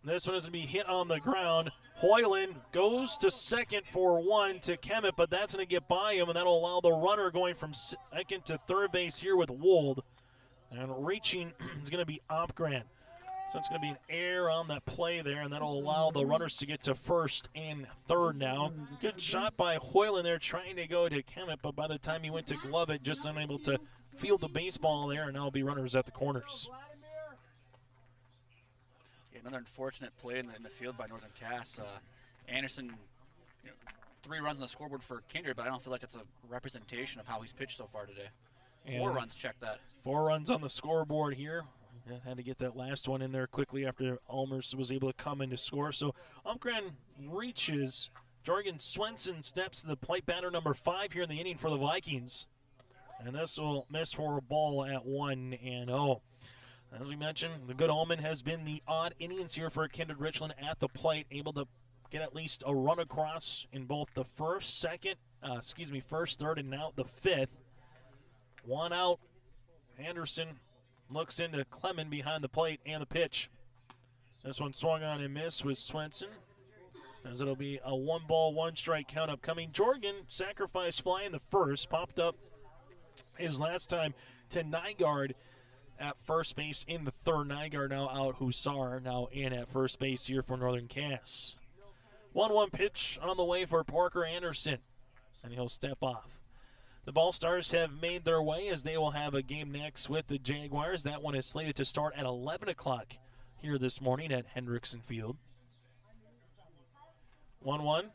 This one is going to be hit on the ground. Hoyland goes to second for 1 to Kemet, but that's going to get by him, and that'll allow the runner going from second to third base here with Wold. And reaching is going to be Upgrand. So it's going to be an error on that play there, and that'll allow the runners to get to first and third now. Good shot by Hoyland there trying to go to Kemet, but by the time he went to glove it, just unable to field the baseball there, and now will be runners at the corners. Yeah, another unfortunate play in the field by Northern Cass. Anderson, 3 runs on the scoreboard for Kindred, but I don't feel like it's a representation of how he's pitched so far today. And 4 runs, check that. 4 runs on the scoreboard here. Had to get that last one in there quickly after Almers was able to come in to score. So Umgren reaches. Jorgen Swenson steps to the plate, batter number 5 here in the inning for the Vikings. And this will miss for a ball at 1-0. As we mentioned, the good omen has been the odd innings here for Kindred-Richland at the plate, able to get at least a run across in both the first, third, and now the 5th. 1 out. Anderson looks into Clement behind the plate and the pitch. This one swung on and missed with Swenson, as it'll be a 1-ball, 1-strike count upcoming. Jorgen, sacrifice fly in the first, popped up his last time to Nygaard at first base in the third. Nygaard now out, Hussar now in at first base here for Northern Cass. 1-1 pitch on the way for Parker Anderson, and he'll step off. The Ball Stars have made their way as they will have a game next with the Jaguars. That one is slated to start at 11 o'clock here this morning at Hendrickson Field. 1-1.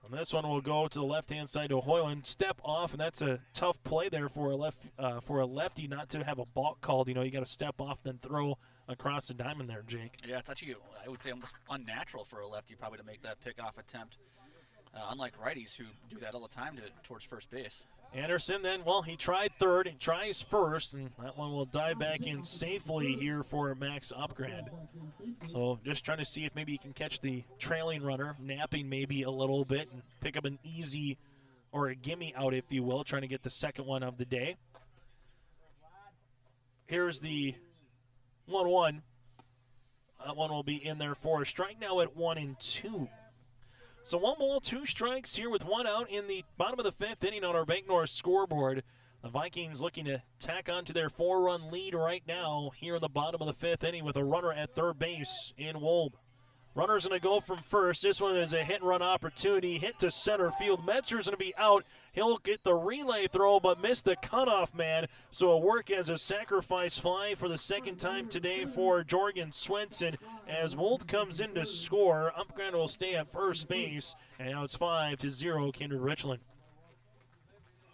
And this one will go to the left-hand side to Hoyland. Step off, and that's a tough play there for a lefty not to have a balk called. You got to step off, then throw across the diamond there, Jake. Yeah, it's actually, I would say, almost unnatural for a lefty probably to make that pickoff attempt. Unlike righties who do that all the time towards first base. Anderson then, he tried third, he tries first, and that one will dive back in safely here for Max Upgrad. So just trying to see if maybe he can catch the trailing runner, napping maybe a little bit, and pick up an easy or a gimme out, if you will, trying to get the second one of the day. Here's the 1-1. That one will be in there for a strike now at 1-2. So 1 ball, 2 strikes here with 1 out in the bottom of the 5th inning on our Bank North scoreboard. The Vikings looking to tack on to their 4-run lead right now here in the bottom of the 5th inning with a runner at third base in Wold. Runner's going to go from first. This one is a hit-and-run opportunity. Hit to center field. Metzger's going to be out. He'll get the relay throw, but missed the cutoff man. So it'll work as a sacrifice fly for the second time today for Jorgen Swenson. As Wold comes in to score, Upgren will stay at first base. And now it's 5-0 Kindred-Richland.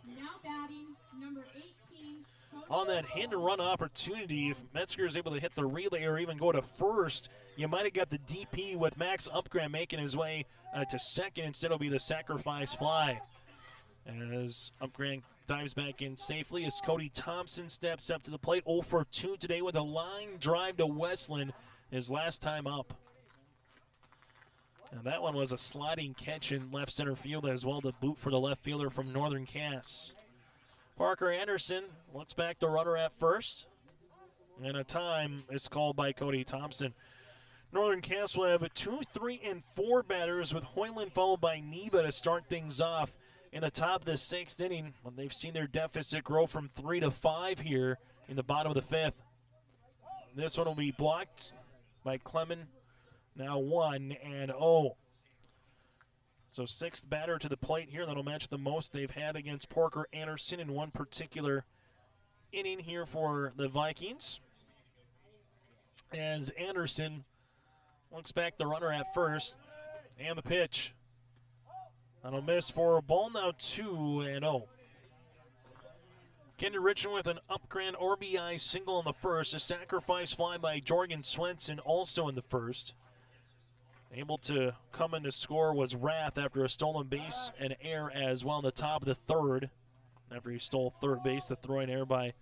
Now batting, number 18. On that hit-and-run opportunity, if Metzger is able to hit the relay or even go to first, you might have got the DP with Max Upgren making his way to second. Instead, it'll be the sacrifice fly. As Upgren dives back in safely, as Cody Thompson steps up to the plate. 0 for 2 today with a line drive to Westland, his last time up. And that one was a sliding catch in left center field as well, to boot for the left fielder from Northern Cass. Parker Anderson looks back the runner at first, and a time is called by Cody Thompson. Northern Cass will have a 2, 3, and 4 batters with Hoyland followed by Neba to start things off in the top of the 6th inning. They've seen their deficit grow from 3 to 5 here in the bottom of the 5th. This one will be blocked by Clement. Now 1-0. So 6th batter to the plate here. That'll match the most they've had against Parker Anderson in one particular inning here for the Vikings. As Anderson looks back the runner at first, and the pitch. That'll miss for a ball, now 2-0. Kindred-Richland with an Upgren RBI single in the first. A sacrifice fly by Jorgen Swenson also in the first. Able to come in to score was Rath after a stolen base and error as well in the top of the 3rd. After he stole third base, the throw-in error by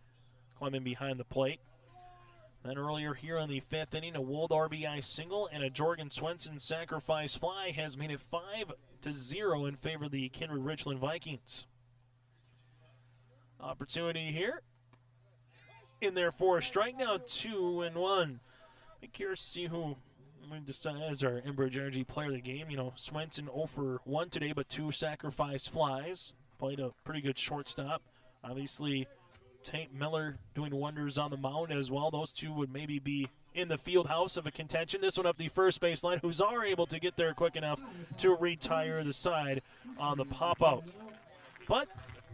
Clement behind the plate. Then earlier here in the 5th inning, a Wold RBI single and a Jorgen Swenson sacrifice fly has made it 5-0 in favor of the Kindred-Richland Vikings. Opportunity here. In there for a strike, now 2-1. Be curious to see who we decide as our Enbridge Energy player of the game. Swenson 0 for 1 today, but 2 sacrifice flies. Played a pretty good shortstop. Obviously, Tate Miller doing wonders on the mound as well. Those two would maybe be in the field house of a contention. This one up the first baseline. Huzar able to get there quick enough to retire the side on the pop-out. But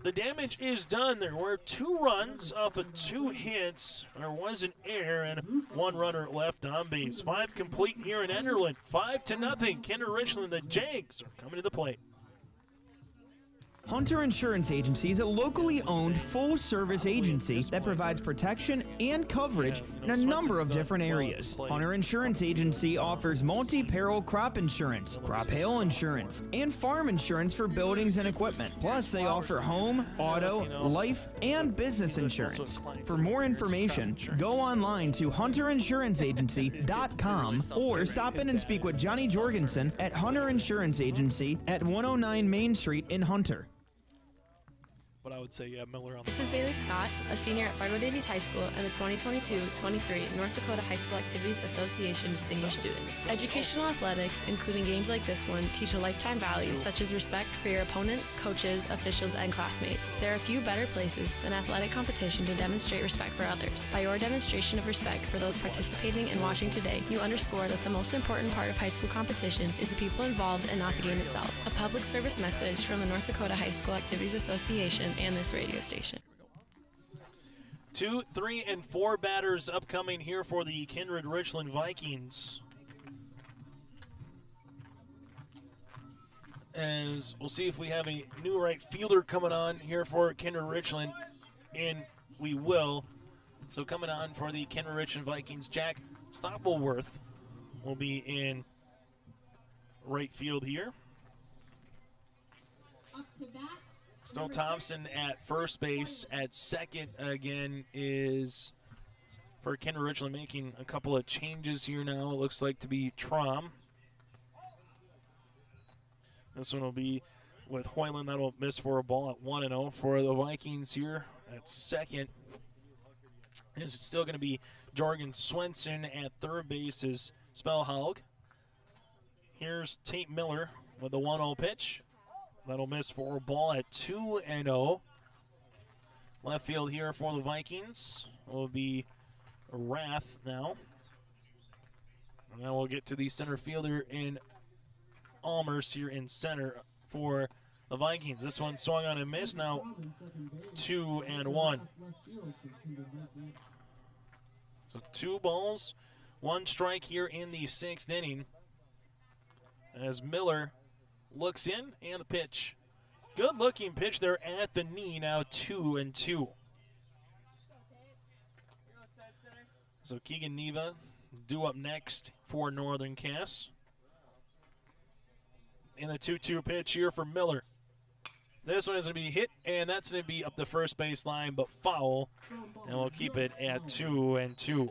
the damage is done. There were 2 runs off of 2 hits. There was an error and 1 runner left on base. 5 complete here in Enderlin. 5-0. Kindred-Richland. The Jags are coming to the plate. Hunter Insurance Agency is a locally owned full-service agency that provides protection and coverage in a number of different areas. Hunter Insurance Agency offers multi-peril crop insurance, crop hail insurance, and farm insurance for buildings and equipment. Plus, they offer home, auto, life, and business insurance. For more information, go online to hunterinsuranceagency.com or stop in and speak with Johnny Jorgensen at Hunter Insurance Agency at 109 Main Street in Hunter. But I would say, yeah, Miller on the This is Bailey Scott, a senior at Fargo Davies High School and the 2022-23 North Dakota High School Activities Association Distinguished Student. Educational athletics, including games like this one, teach a lifetime values such as respect for your opponents, coaches, officials, and classmates. There are few better places than athletic competition to demonstrate respect for others. By your demonstration of respect for those participating and watching today, you underscore that the most important part of high school competition is the people involved and not the game itself. A public service message from the North Dakota High School Activities Association and this radio station. 2, 3, and 4 batters upcoming here for the Kindred-Richland Vikings. As we'll see if we have a new right fielder coming on here for Kindred-Richland, and we will. So coming on for the Kindred-Richland Vikings, Jack Stoppelworth will be in right field here. Up to bat. Still Thompson at first base. At second again is for Kindred-Richland, making a couple of changes here now. It looks like to be Trom. This one will be with Hoyland. That'll miss for a ball at 1-0 for the Vikings here. At second is still going to be Jorgen Swenson. At third base is Spellhaug. Here's Tate Miller with a 1-0 pitch. That'll miss for a ball at 2-0. Left field here for the Vikings will be Rath now. And then we'll get to the center fielder in Almers here in center for the Vikings. This one swung on and missed. Now 2-1. So 2 balls, 1 strike here in the 6th inning. As Miller looks in, and the pitch. Good looking pitch there at the knee, now 2-2. So Keegan Neva due up next for Northern Cass. And the 2-2 pitch here for Miller. This one is going to be hit, and that's going to be up the first base line, but foul. And we'll keep it at 2-2.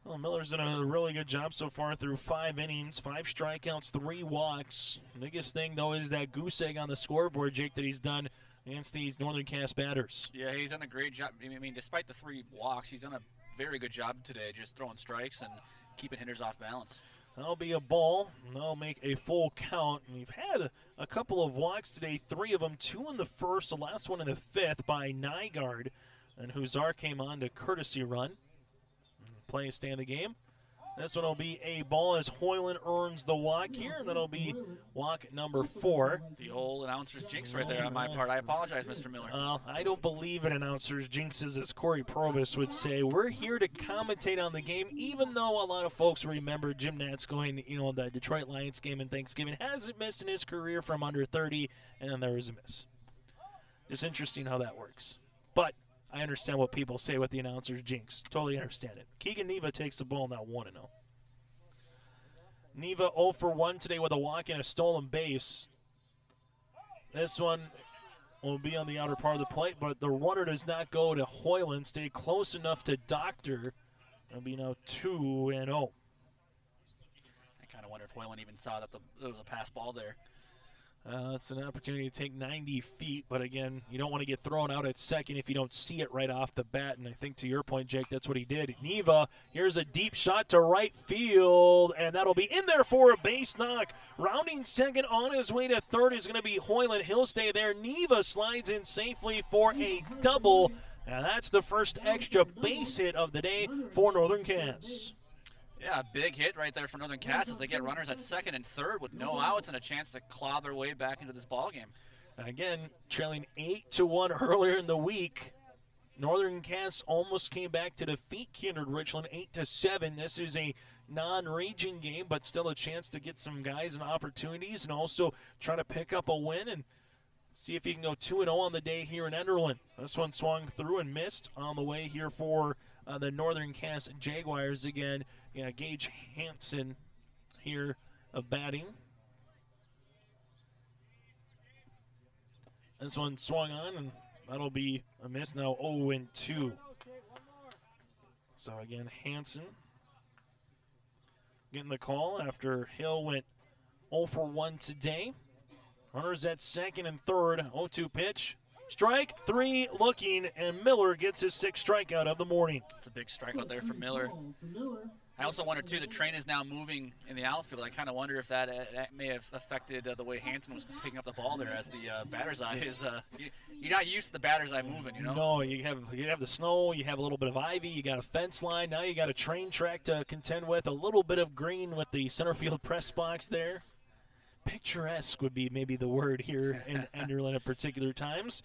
Well, Miller's done a really good job so far through 5 innings, 5 strikeouts, 3 walks. Biggest thing, though, is that goose egg on the scoreboard, Jake, that he's done against these Northern Cass batters. Yeah, he's done a great job. I mean, despite the 3 walks, he's done a very good job today, just throwing strikes and keeping hitters off balance. That'll be a ball, and that'll make a full count. And we've had a couple of walks today, 3 of them, 2 in the first, the last one in the 5th by Nygaard. And Huzar came on to courtesy run. Play stay in the game. This one will be a ball as Hoyland earns the walk here. That'll be walk number 4. The old announcer's jinx right there on my part. I apologize, Mr. Miller. I don't believe in announcers' jinxes, as Corey Probus would say. We're here to commentate on the game, even though a lot of folks remember Jim Nance going, the Detroit Lions game in Thanksgiving. Hasn't missed in his career from under 30, and then there was a miss. Just interesting how that works. But I understand what people say with the announcer's jinx. Totally understand it. Keegan Neva takes the ball now 1-0. Neva 0 for 1 today with a walk and a stolen base. This one will be on the outer part of the plate, but the runner does not go to Hoyland. Stay close enough to Doctor. It'll be now 2-0. I kind of wonder if Hoyland even saw that there was a pass ball there. It's an opportunity to take 90 feet, but again, you don't want to get thrown out at second if you don't see it right off the bat, and I think to your point, Jake, that's what he did. Neva, here's a deep shot to right field, and that'll be in there for a base knock. Rounding second on his way to third is going to be Hoyland. He'll stay there. Neva slides in safely for a double, and that's the first extra base hit of the day for Northern Cass. Yeah, a big hit right there for Northern Cass as they get runners at second and third with no outs and a chance to claw their way back into this ballgame. Again, trailing 8-1 earlier in the week. Northern Cass almost came back to defeat Kindred-Richland 8-7. This is a non-region game, but still a chance to get some guys and opportunities and also try to pick up a win and see if you can go 2-0 on the day here in Enderlin. This one swung through and missed on the way here for the Northern Cass Jaguars again. Yeah, Gage Hansen here batting. This one swung on, and that'll be a miss now, 0-2. So again, Hansen getting the call after Hill went 0-for-1 today. Runners at second and third, 0-2 pitch. Strike, 3 looking, and Miller gets his 6th strikeout of the morning. It's a big strikeout there for Miller. I also wonder, too, the train is now moving in the outfield. I kind of wonder if that may have affected the way Hansen was picking up the ball there as the batter's eye is. You're not used to the batter's eye moving, you know? No, you have the snow, you have a little bit of ivy, you got a fence line, now you got a train track to contend with, a little bit of green with the center field press box there. Picturesque would be maybe the word here in Enderlin at particular times.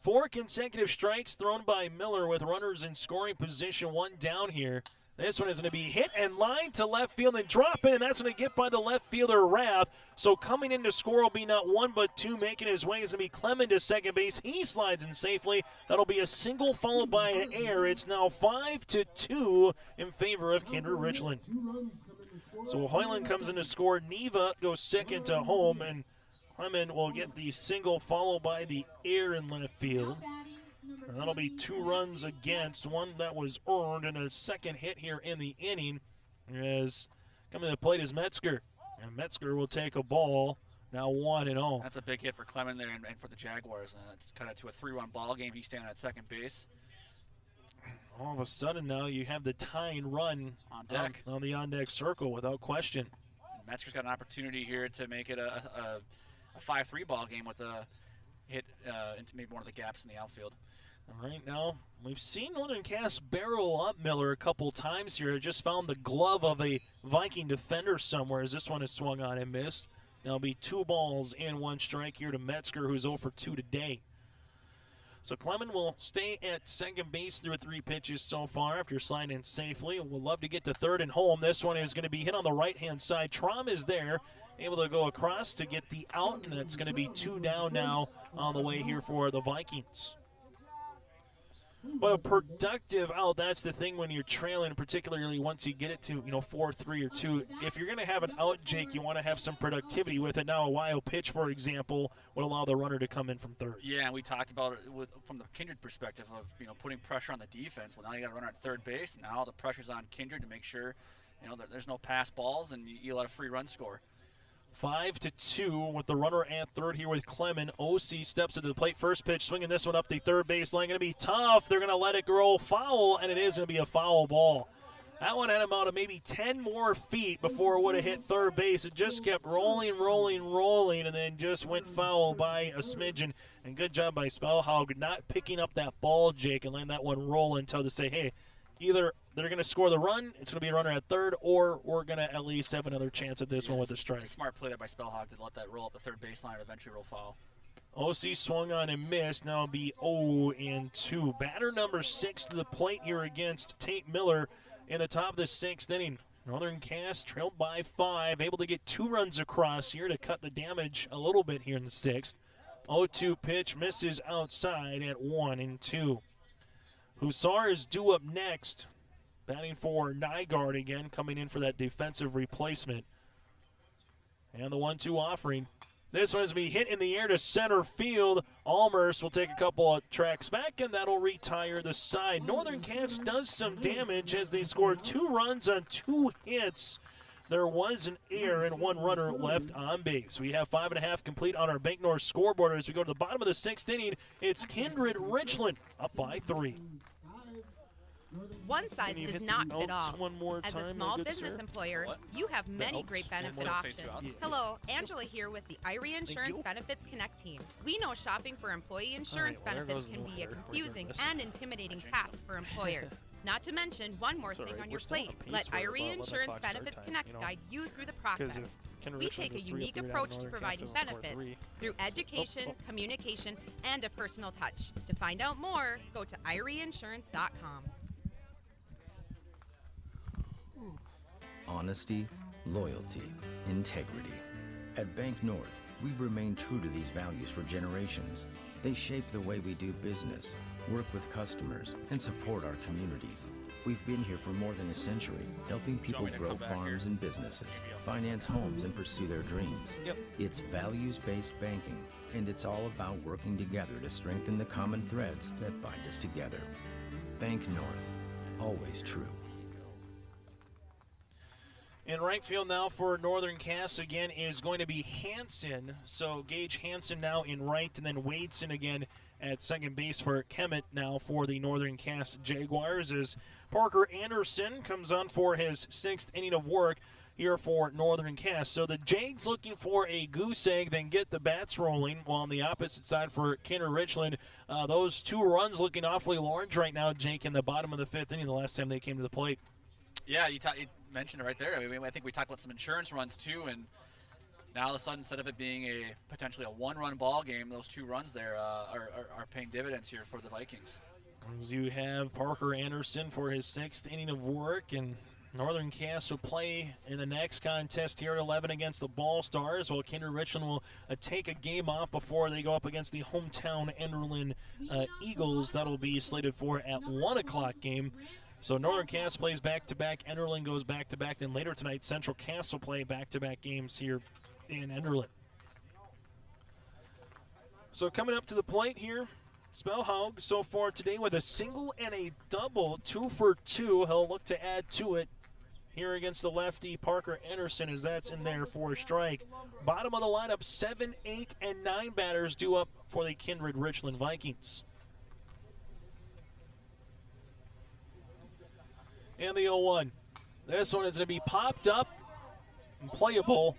4 consecutive strikes thrown by Miller with runners in scoring position, 1 down here. This one is going to be hit and line to left field and drop in, and that's going to get by the left fielder, Rath. So coming in to score will be not 1 but 2. Making his way is going to be Clement to second base. He slides in safely. That'll be a single followed by an error. It's now 5-2 in favor of Kindred-Richland. So Hoyland comes in to score. Neva goes second to home, and Clement will get the single followed by the error in left field. And that'll be 2 runs against, 1 that was earned, and a second hit here in the inning. As coming to the plate is Metzger. And Metzger will take a ball, now 1-0. That's a big hit for Clement there and for the Jaguars. It's cut it to a 3-run ball game. He's standing at second base. All of a sudden now you have the tying run on deck. On the on-deck circle without question. And Metzger's got an opportunity here to make it a 5-3 ball game with a hit into maybe one of the gaps in the outfield. All right, now we've seen Northern Cass barrel up Miller a couple times here. I just found the glove of a Viking defender somewhere as this one is swung on and missed. Now it'll be 2 balls and 1 strike here to Metzger, who's 0 for 2 today. So Clement will stay at second base through 3 pitches so far after sliding in safely. We'll love to get to third and home. This one is going to be hit on the right-hand side. Trom is there, able to go across to get the out, and that's going to be 2 down now on the way here for the Vikings. But a productive out, that's the thing when you're trailing, particularly once you get it to 4-3 or 2. If you're going to have an out, Jake, you want to have some productivity with it. Now a wild pitch, for example, would allow the runner to come in from third. Yeah, and we talked about it from the Kindred perspective of putting pressure on the defense. Well, now you got a runner at third base. Now the pressure's on Kindred to make sure there's no pass balls and you let a free run score. 5-2 with the runner at third here with Clement. OC steps to the plate. First pitch, swinging this one up the third baseline. Going to be tough. They're going to let it grow foul, and it is going to be a foul ball. That one had him out of maybe 10 more feet before it would have hit third base. It just kept rolling, and then just went foul by a smidgen. And good job by Spellhog not picking up that ball, Jake, and letting that one roll until to say, hey, either they're going to score the run, it's going to be a runner at third, or we're going to at least have another chance at this one with a strike. Smart play there by Spellhog to let that roll up the third baseline and eventually roll foul. OC swung on and missed. Now it'll be 0-2. Batter number 6 to the plate here against Tate Miller in the top of the 6th inning. Northern Cass trailed by 5, able to get 2 runs across here to cut the damage a little bit here in the 6th. 0-2 pitch misses outside at 1-2. Hussar is due up next, batting for Nygaard again, coming in for that defensive replacement. And the 1-2 offering. This one is going to be hit in the air to center field. Almers will take a couple of tracks back, and that'll retire the side. Northern Cass does some damage as they score 2 runs on 2 hits. There was an error and one runner left on base. We have 5.5 complete on our Bank North scoreboard. As we go to the bottom of the 6th inning, it's Kindred-Richland up by 3. One size does not fit all. One more As time, a small good business sir. employer, you have many great benefit options. Hello, Angela here with the IRE Insurance Benefits Connect team. We know shopping for employee insurance benefits can be a confusing and intimidating task for employers. Not to mention one more thing on your plate. Let IRE Insurance Benefits Connect guide you through the process. We take a unique approach to providing benefits through education, communication, and a personal touch. To find out more, go to ireinsurance.com. Honesty, loyalty, integrity. At Bank North, we've remained true to these values for generations. They shape the way we do business, work with customers, and support our communities. We've been here for more than a century, helping people grow farms and businesses, finance homes, and pursue their dreams. It's values-based banking, and it's all about working together to strengthen the common threads that bind us together. Bank North, always true. In right field now for Northern Cass again is going to be Hansen. So Gage Hansen now in right, and then Wadeson again at second base for Kemet now for the Northern Cass Jaguars as Parker Anderson comes on for his 6th inning of work here for Northern Cass. So the Jags looking for a goose egg, then get the bats rolling, while on the opposite side for Kindred-Richland, those 2 runs looking awfully large right now, Jake, in the bottom of the 5th inning the last time they came to the plate. Yeah, you mentioned it right there. I mean, I think we talked about some insurance runs too, and now all of a sudden, instead of it being potentially a 1-run ball game, those 2 runs there are paying dividends here for the Vikings. As you have Parker Anderson for his 6th inning of work, and Northern Cass will play in the next contest here at 11 against the Ball Stars, while Kindred-Richland will take a game off before they go up against the hometown Enderlin Eagles. That'll be slated for at 1 o'clock game. So Northern Cass plays back-to-back, Enderlin goes back-to-back, then later tonight Central Cass will play back-to-back games here in Enderlin. So coming up to the plate here, Spellhaug so far today with a single and a double, 2 for 2. He'll look to add to it here against the lefty Parker Anderson as that's in there for a strike. Bottom of the lineup, 7, 8, and 9 batters due up for the Kindred-Richland Vikings. And the 0-1. This one is going to be popped up and playable.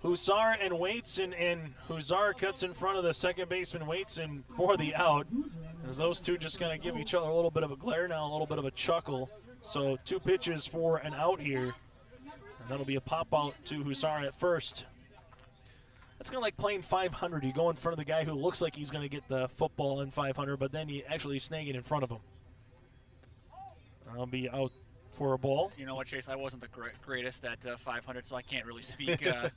Hussar and Waitson, and Hussar cuts in front of the second baseman Waitson for the out. As those two just going to give each other a little bit of a glare now, a little bit of a chuckle. So 2 pitches for an out here. And that'll be a pop out to Hussar at first. That's kind of like playing 500. You go in front of the guy who looks like he's going to get the football in 500, but then you actually snag it in front of him. I'll be out for a ball. You know what, Chase? I wasn't the greatest at 500, so I can't really speak. I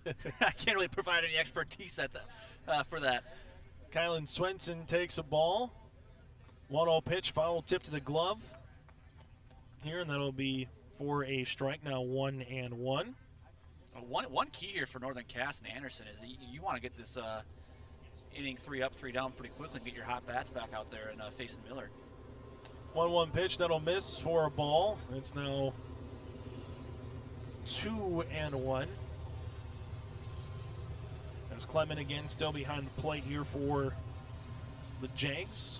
can't really provide any expertise at for that. Kylan Swenson takes a ball. 1-0 pitch, foul tip to the glove here, and that'll be for a strike. Now 1-1. One key here for Northern Cass and Anderson is you want to get this inning 3 up, 3 down pretty quickly and get your hot bats back out there and facing Miller. 1-1 pitch, that'll miss for a ball. It's now 2-1. As Clement again still behind the plate here for the Jags.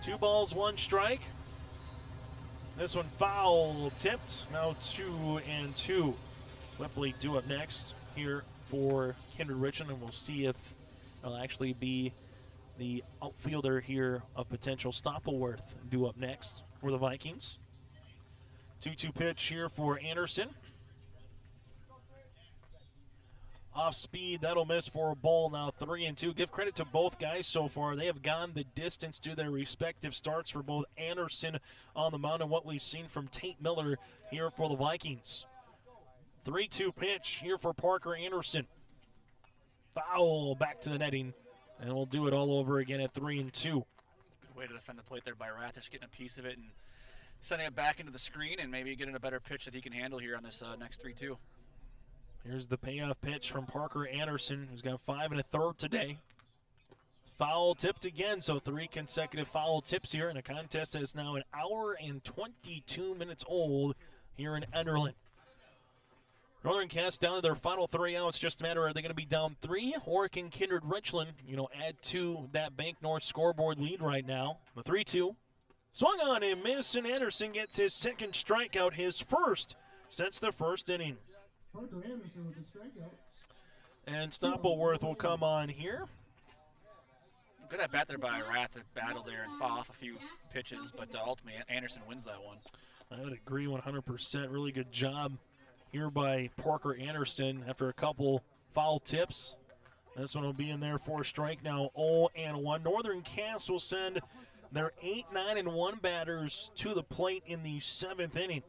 2 balls, 1 strike. This one foul tipped. Now 2-2. Whipley due up next here for Kindred-Richland, and we'll see if it'll actually be the outfielder here of potential Stoppelworth due up next for the Vikings. 2-2 pitch here for Anderson. Off speed, that'll miss for a ball. Now 3-2. Give credit to both guys so far. They have gone the distance to their respective starts for both Anderson on the mound and what we've seen from Tate Miller here for the Vikings. 3-2 pitch here for Parker Anderson. Foul back to the netting. And we'll do it all over again at 3-2. Good way to defend the plate there by Rathish, getting a piece of it and sending it back into the screen and maybe getting a better pitch that he can handle here on this next 3-2. Here's the payoff pitch from Parker Anderson, who's got 5 1/3 today. Foul tipped again, so 3 consecutive foul tips here in a contest that is now 1 hour and 22 minutes old here in Enderlin. Northern Cass down to their final 3 outs. Just a matter, are they going to be down 3, or can Kindred-Richland, add to that Bank North scoreboard lead right now? The 3-2. Swung on and missed, and Anderson gets his second strikeout, his first since the first inning. Parker Anderson with the strikeout. And Stoppelworth will come on here. Good at bat there by Rat to battle there and fall off a few pitches, but ultimately Anderson wins that one. I would agree 100%. Really good job here by Parker Anderson after a couple foul tips. This one will be in there for a strike now, 0-1. Northern Cass will send their 8, 9, and 1 batters to the plate in the 7th inning.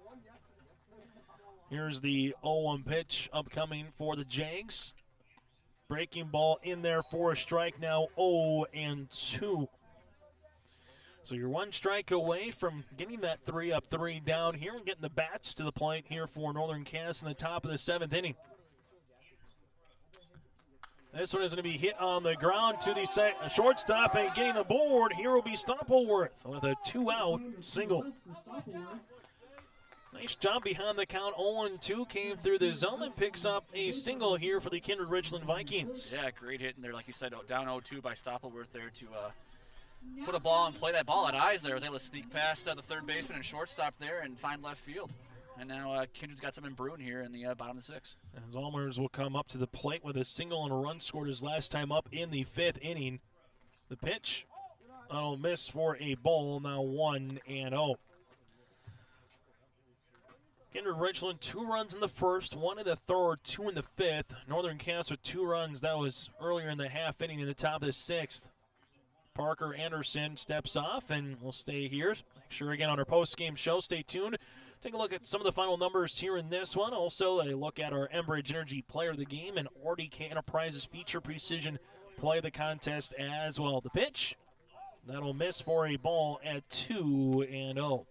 Here's the 0-1 pitch upcoming for the Jags. Breaking ball in there for a strike now, 0-2. So you're 1 strike away from getting that 3-up, 3 down here and getting the bats to the plate here for Northern Cass in the top of the 7th inning. This one is going to be hit on the ground to the shortstop, and getting the board here will be Stoppelworth with a 2-out single. Nice job behind the count. 0-2 came through the zone and picks up a single here for the Kindred-Richland Vikings. Yeah, great hit in there, like you said, down 0-2 by Stoppelworth there to put a ball and play that ball at eyes there. Was able to sneak past the third baseman and shortstop there and find left field. And now Kindred's got something brewing here in the bottom of the 6th. As Allmers will come up to the plate with a single and a run scored his last time up in the 5th inning. The pitch, that'll miss for a ball, now 1-0. Kindred-Richland, 2 runs in the 1st, 1 in the 3rd, 2 in the 5th. Northern Cass with 2 runs. That was earlier in the half inning in the top of the 6th. Parker Anderson steps off and will stay here. Make sure again on our post-game show, stay tuned. Take a look at some of the final numbers here in this one. Also, a look at our Enbridge Energy Player of the Game and RDK Enterprises Feature Precision Play of the Contest as well. The pitch, that'll miss for a ball at 2-0.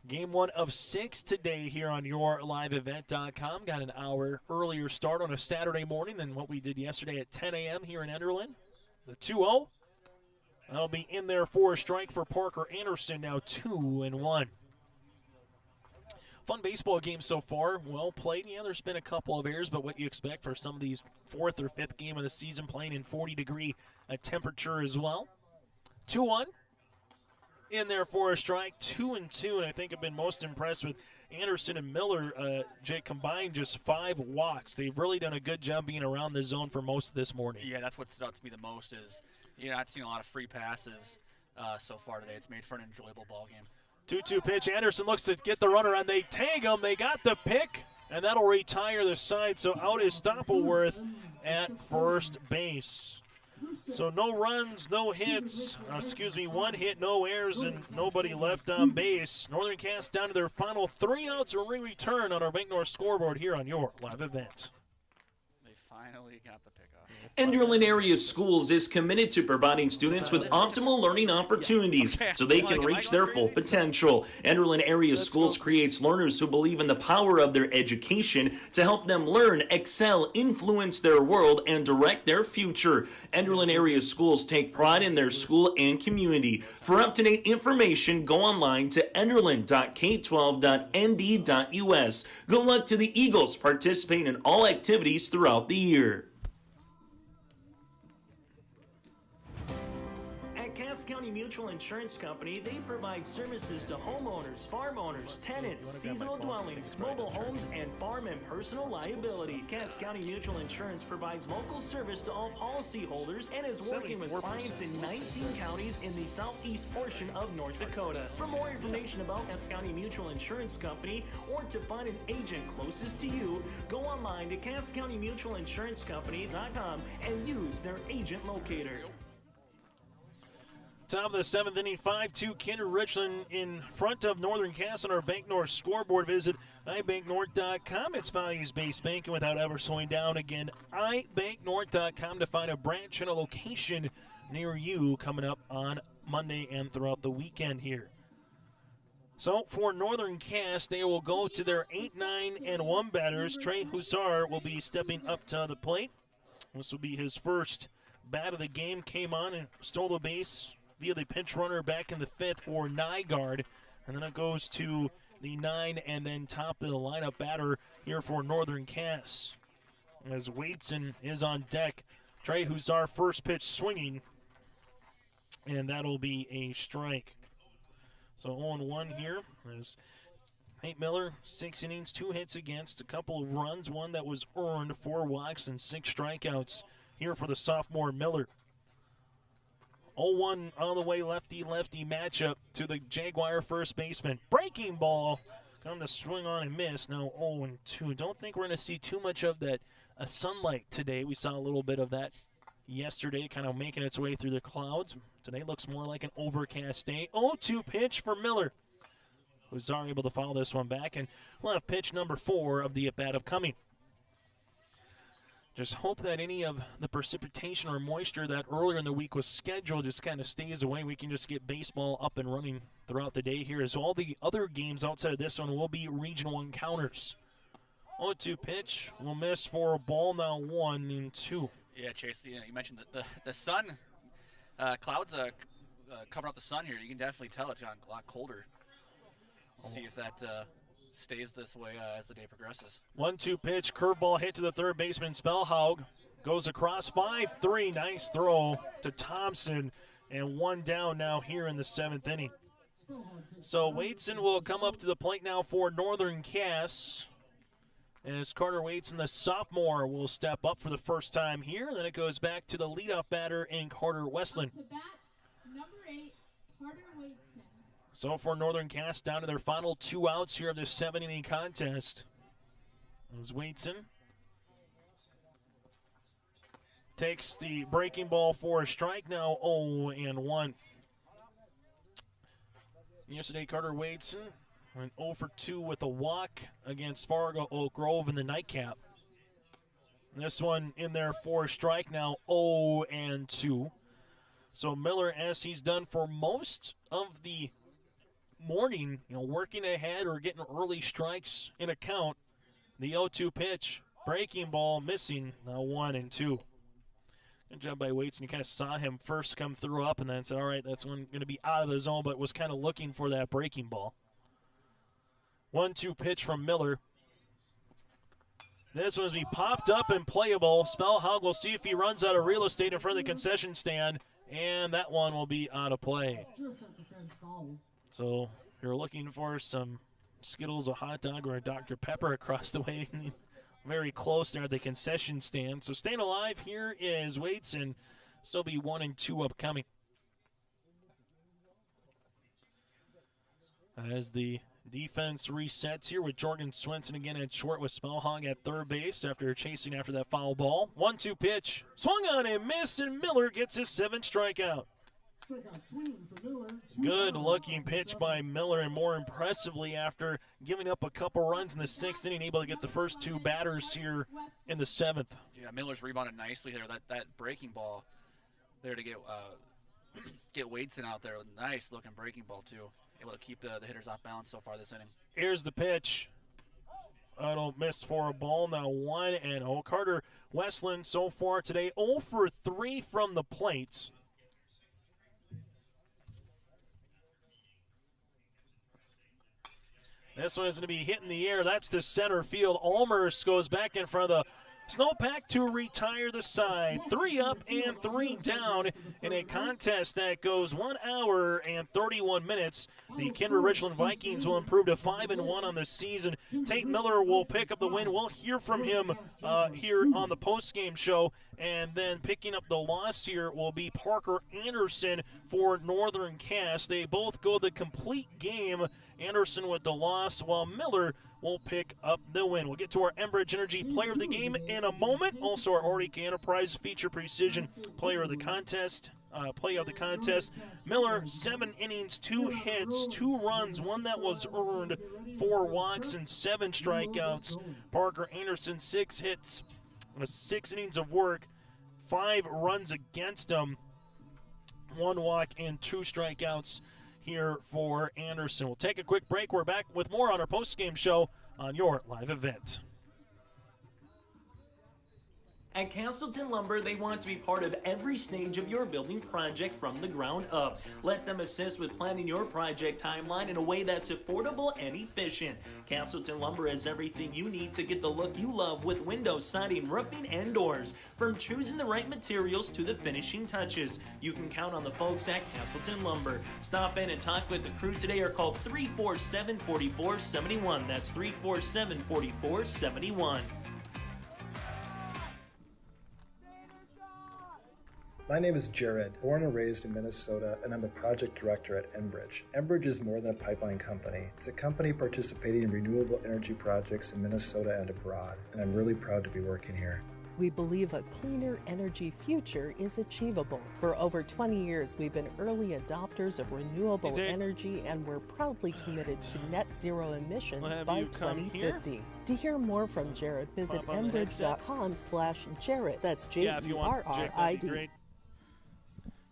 Game 1 of 6 today here on YourLiveEvent.com. Got an hour earlier start on a Saturday morning than what we did yesterday at 10 a.m. here in Enderlin. The 2-0. That'll be in there for a strike for Parker Anderson, now 2-1. Fun baseball game so far. Well played. Yeah, there's been a couple of errors, but what you expect for some of these 4th or 5th game of the season playing in 40-degree temperature as well. 2-1. In there for a strike, 2-2, and I think I've been most impressed with Anderson and Miller. Jake, combined just 5 walks. They've really done a good job being around the zone for most of this morning. Yeah, that's what stood out to me the most is you're not seeing a lot of free passes so far today. It's made for an enjoyable ball game. 2-2 pitch. Anderson looks to get the runner, and they tag him. They got the pick, and that'll retire the side. So out is Stoppelworth at first base. So no runs, no hits, 1 hit, no errors, and nobody left on base. Northern Cass down to their final 3 outs when we return on our Bank North scoreboard here on your live event. They finally got the pickoff. Enderlin Area Schools is committed to providing students with optimal learning opportunities so they can reach their full potential. Enderlin Area Schools creates learners who believe in the power of their education to help them learn, excel, influence their world, and direct their future. Enderlin Area Schools take pride in their school and community. For up-to-date information, go online to enderlin.k12.nd.us. Good luck to the Eagles participating in all activities throughout the year. Cass County Mutual Insurance Company, they provide services to homeowners, farm owners, tenants, seasonal dwellings, mobile homes, and farm and personal liability. Cass County Mutual Insurance provides local service to all policyholders and is working with clients in 19 counties in the southeast portion of North Dakota. For more information about Cass County Mutual Insurance Company or to find an agent closest to you, go online to CassCountyMutualInsuranceCompany.com and use their agent locator. Top of the 7th inning, 5-2 Kindred-Richland in front of Northern Cass on our Bank North scoreboard. Visit iBankNorth.com. It's values-based banking without ever slowing down. Again, iBankNorth.com to find a branch and a location near you coming up on Monday and throughout the weekend here. So for Northern Cass, they will go to their 8, 9, and 1 batters. Trey Hussar will be stepping up to the plate. This will be his first bat of the game. Came on and stole the base via the pinch runner back in the 5th for Nygaard. And then it goes to the 9 and then top of the lineup batter here for Northern Cass. As Waitson is on deck, Trey Huszar first pitch swinging, and that'll be a strike. So 0-1 here. There's Nate Miller, 6 innings, 2 hits against, a couple of runs, one that was earned, 4 walks, and 6 strikeouts here for the sophomore Miller. 0-1 on the way, lefty-lefty matchup to the Jaguar first baseman. Breaking ball, come to swing on and miss. Now 0-2. Don't think we're going to see too much of that sunlight today. We saw a little bit of that yesterday, kind of making its way through the clouds. Today looks more like an overcast day. 0-2 pitch for Miller. Huszar able to foul this one back, and we'll have pitch number 4 of the at-bat upcoming. Just hope that any of the precipitation or moisture that earlier in the week was scheduled just kind of stays away. We can just get baseball up and running throughout the day here, as all the other games outside of this one will be Region 1 counters. 0-2 pitch will miss for a ball, now 1-2. Yeah, Chase, you mentioned the sun, clouds covering up the sun here. You can definitely tell it's gotten a lot colder. We'll see if that stays this way as the day progresses. 1-2 pitch, curveball hit to the third baseman, Spellhaug. Goes across, 5-3, nice throw to Thompson, and 1 down now here in the 7th inning. So Waitson will come up to the plate now for Northern Cass, as Carter Waitson, the sophomore, will step up for the first time here. Then it goes back to the leadoff batter in Carter Westland. To bat, number 8, Carter Waitson. So for Northern Cass, down to their final 2 outs here of this 7-inning contest. As Waitson takes the breaking ball for a strike, now 0-1. Yesterday, Carter Waitson went 0 for 2 with a walk against Fargo Oak Grove in the nightcap. This one in there for a strike, now 0-2. So Miller, as he's done for most of the morning, working ahead or getting early strikes in a count. The 0-2 pitch, breaking ball missing, now 1-2. Good job by Waitson. You kind of saw him first come through up and then said, all right, that's one going to be out of the zone, but was kind of looking for that breaking ball. 1-2 pitch from Miller. This one's be popped up and playable. Spellhaug will see if he runs out of real estate in front of the concession stand, and that one will be out of play. So if you're looking for some Skittles, a hot dog, or a Dr. Pepper across the way, very close there at the concession stand. So staying alive here is Waitson. Still be 1-2 upcoming. As the defense resets here with Jorgen Swenson again at short with Spellhaug at third base after chasing after that foul ball. 1-2 pitch. Swung on and missed, and Miller gets his 7th strikeout. Good looking pitch by Miller, and more impressively after giving up a couple runs in the 6th inning, able to get the first 2 batters here in the 7th. Yeah, Miller's rebounded nicely there. That breaking ball there to get Waitson out there. Nice looking breaking ball too. Able to keep the hitters off balance so far this inning. Here's the pitch. Don't miss for a ball, now 1-0. Carter Westland so far today 0 for 3 from the plate. This one is going to be hit in the air. That's to center field. Allmers goes back in front of the Snowpack to retire the side. 3 up and 3 down in a contest that goes 1 hour and 31 minutes. The Kindred-Richland Vikings will improve to 5-1 on the season. Tate Miller will pick up the win. We'll hear from him here on the postgame show. And then picking up the loss here will be Parker Anderson for Northern Cass. They both go the complete game. Anderson with the loss, while Miller will pick up the win. We'll get to our Enbridge Energy Player of the Game in a moment. Also, our RDK Enterprise Feature Precision Player of the Contest. Play of the contest. Miller, 7 innings, 2 hits, 2 runs, 1 that was earned, 4 walks, and 7 strikeouts. Parker Anderson, 6 hits, 6 innings of work, 5 runs against him, 1 walk, and 2 strikeouts here for Anderson. We'll take a quick break. We're back with more on our post-game show on your live event. At Castleton Lumber, they want to be part of every stage of your building project from the ground up. Let them assist with planning your project timeline in a way that's affordable and efficient. Castleton Lumber has everything you need to get the look you love with windows, siding, roofing, and doors. From choosing the right materials to the finishing touches, you can count on the folks at Castleton Lumber. Stop in and talk with the crew today or call 347-4471. That's 347-4471. My name is Jared, born and raised in Minnesota, and I'm a project director at Enbridge. Enbridge is more than a pipeline company. It's a company participating in renewable energy projects in Minnesota and abroad, and I'm really proud to be working here. We believe a cleaner energy future is achievable. For over 20 years, we've been early adopters of renewable energy, and we're proudly committed to net zero emissions by 2050. To hear more from Jared, visit enbridge.com/Jared. That's Jerrid.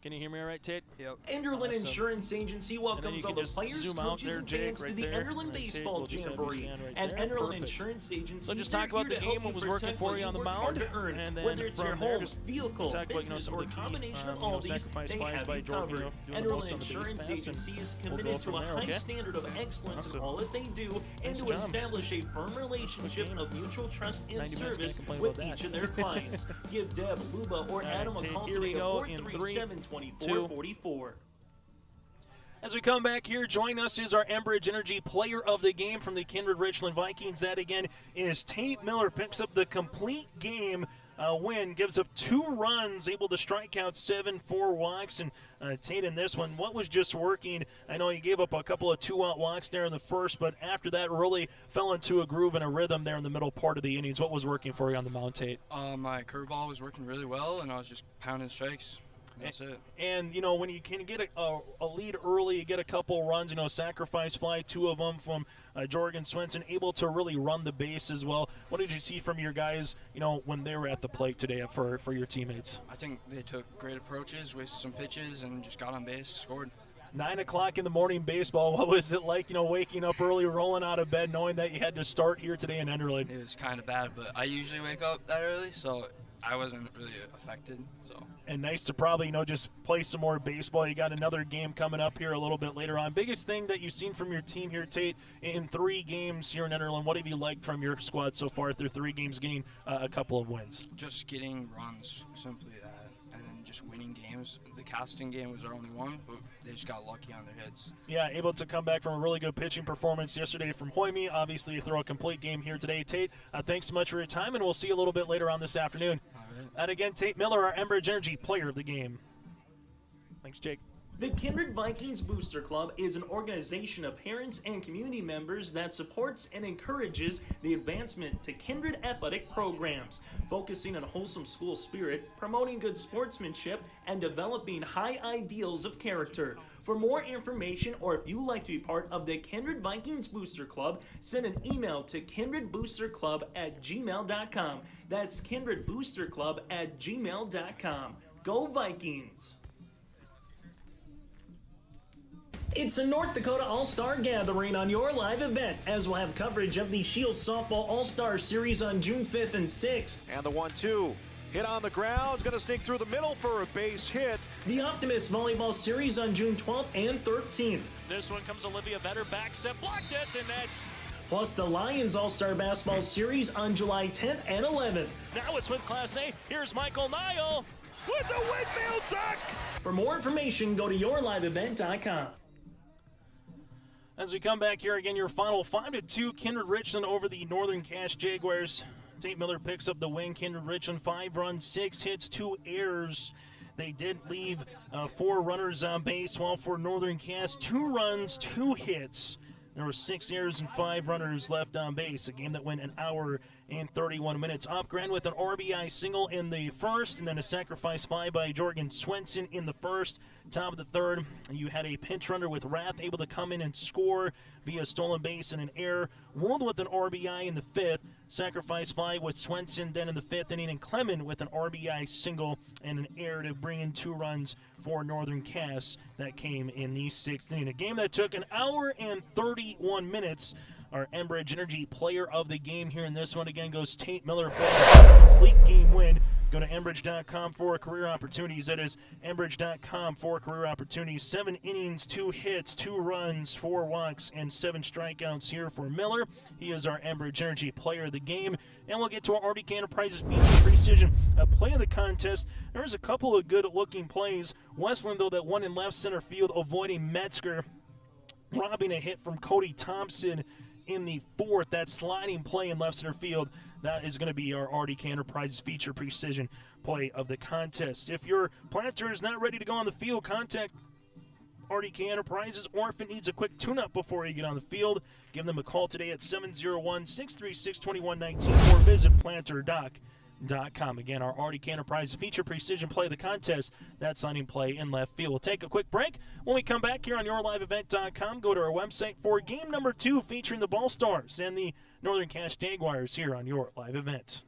Can you hear me all right, Tate? Yep. ENDERLIN Insurance Agency welcomes all the players, coaches, and fans to the ENDERLIN Baseball Jamboree. And ENDERLIN Insurance Agency, so just talk about the game, what was working for you on the mound, and then whether it's your home, vehicle, talk business, or combination of all these, they have you covered. ENDERLIN Insurance Agency is committed to a high standard of excellence in all that they do, and to establish a firm relationship of mutual trust and service with each of their clients. Give Deb, Luba, or Adam a call today at 437-2444. As we come back here, join us is our Enbridge Energy Player of the Game from the Kindred-Richland Vikings. That again is Tate Miller. Picks up the complete game win, gives up 2 runs, able to strike out 7, 4 walks, and Tate in this one, what was just working? I know he gave up a couple of 2-out walks there in the first, but after that really fell into a groove and a rhythm there in the middle part of the innings. What was working for you on the mound, Tate? My curveball was working really well, and I was just pounding strikes. That's it. And, you know, when you can get a lead early, you get a couple runs, you know, sacrifice fly, 2 of them from Jorgen Swenson, able to really run the base as well. What did you see from your guys, you know, when they were at the plate today for your teammates? I think they took great approaches, wasted some pitches, and just got on base, scored. 9 o'clock in the morning baseball. What was it like, you know, waking up early, rolling out of bed, knowing that you had to start here today in Enderlin? It was kind of bad, but I usually wake up that early, so I wasn't really affected. And nice to probably, you know, just play some more baseball. You got another game coming up here a little bit later on. Biggest thing that you've seen from your team here, Tate, in 3 games here in Enderlin, what have you liked from your squad so far through 3 games, getting a couple of wins? Just getting runs, simply that, and then just winning games. The casting game was our only one, but they just got lucky on their hits. Yeah, able to come back from a really good pitching performance yesterday from Hoyme. Obviously, you throw a complete game here today. Tate, thanks so much for your time, and we'll see you a little bit later on this afternoon. And again, Tate Miller, our Enbridge Energy Player of the Game. Thanks, Jake. The Kindred Vikings Booster Club is an organization of parents and community members that supports and encourages the advancement to Kindred athletic programs, focusing on wholesome school spirit, promoting good sportsmanship, and developing high ideals of character. For more information, or if you'd like to be part of the Kindred Vikings Booster Club, send an email to kindredboosterclub@gmail.com. That's kindredboosterclub@gmail.com. Go Vikings! It's a North Dakota All-Star Gathering on your live event, as we'll have coverage of the Shields Softball All-Star Series on June 5th and 6th. And the 1-2. Hit on the ground. It's going to sneak through the middle for a base hit. The Optimist Volleyball Series on June 12th and 13th. This one comes Olivia Vetter, back set, blocked at the net. Plus the Lions All-Star Basketball Series on July 10th and 11th. Now it's with Class A. Here's Michael Nile with the windmill duck. For more information, go to yourliveevent.com. As we come back here again, your final 5-2, Kindred-Richland over the Northern Cache Jaguars. Tate Miller picks up the win. Kindred-Richland 5 runs, 6 hits, 2 errors. They did leave 4 runners on base, while for Northern Cache, 2 runs, 2 hits. There were 6 errors and 5 runners left on base. A game that went an hour and 31 minutes. Opgren with an RBI single in the first, and then a sacrifice fly by Jorgen Swenson in the first. Top of the third, you had a pinch runner with Rath able to come in and score via stolen base and an error. Wold with an RBI in the fifth. Sacrifice fly with Swenson then in the fifth inning, and Clement with an RBI single and an error to bring in 2 runs for Northern Cache. That came in the 6th inning. A game that took an hour and 31 minutes. our Enbridge Energy player of the game here in this one. Again, goes Tate Miller for a complete game win. Go to Enbridge.com for career opportunities. That is Enbridge.com for career opportunities. 7 innings, 2 hits, 2 runs, 4 walks, and 7 strikeouts here for Miller. He is our Enbridge Energy player of the game. And we'll get to our RDK Enterprises feature precision play of the contest. There's a couple of good-looking plays. Westland, though, that one in left center field, avoiding Metzger, robbing a hit from Cody Thompson in the 4th. That sliding play in left center field, that is going to be our RDK Enterprises feature precision play of the contest. If your planter is not ready to go on the field, contact RDK Enterprises, or if it needs a quick tune-up before you get on the field, give them a call today at 701-636-2119 or visit planterdoc.com. Again, our RDK Enterprises feature precision play of the contest, that signing play in left field. We'll take a quick break. When we come back here on yourliveevent.com, go to our website for game number 2 featuring the Ball Stars and the Northern Cache Jaguars here on Your Live Event.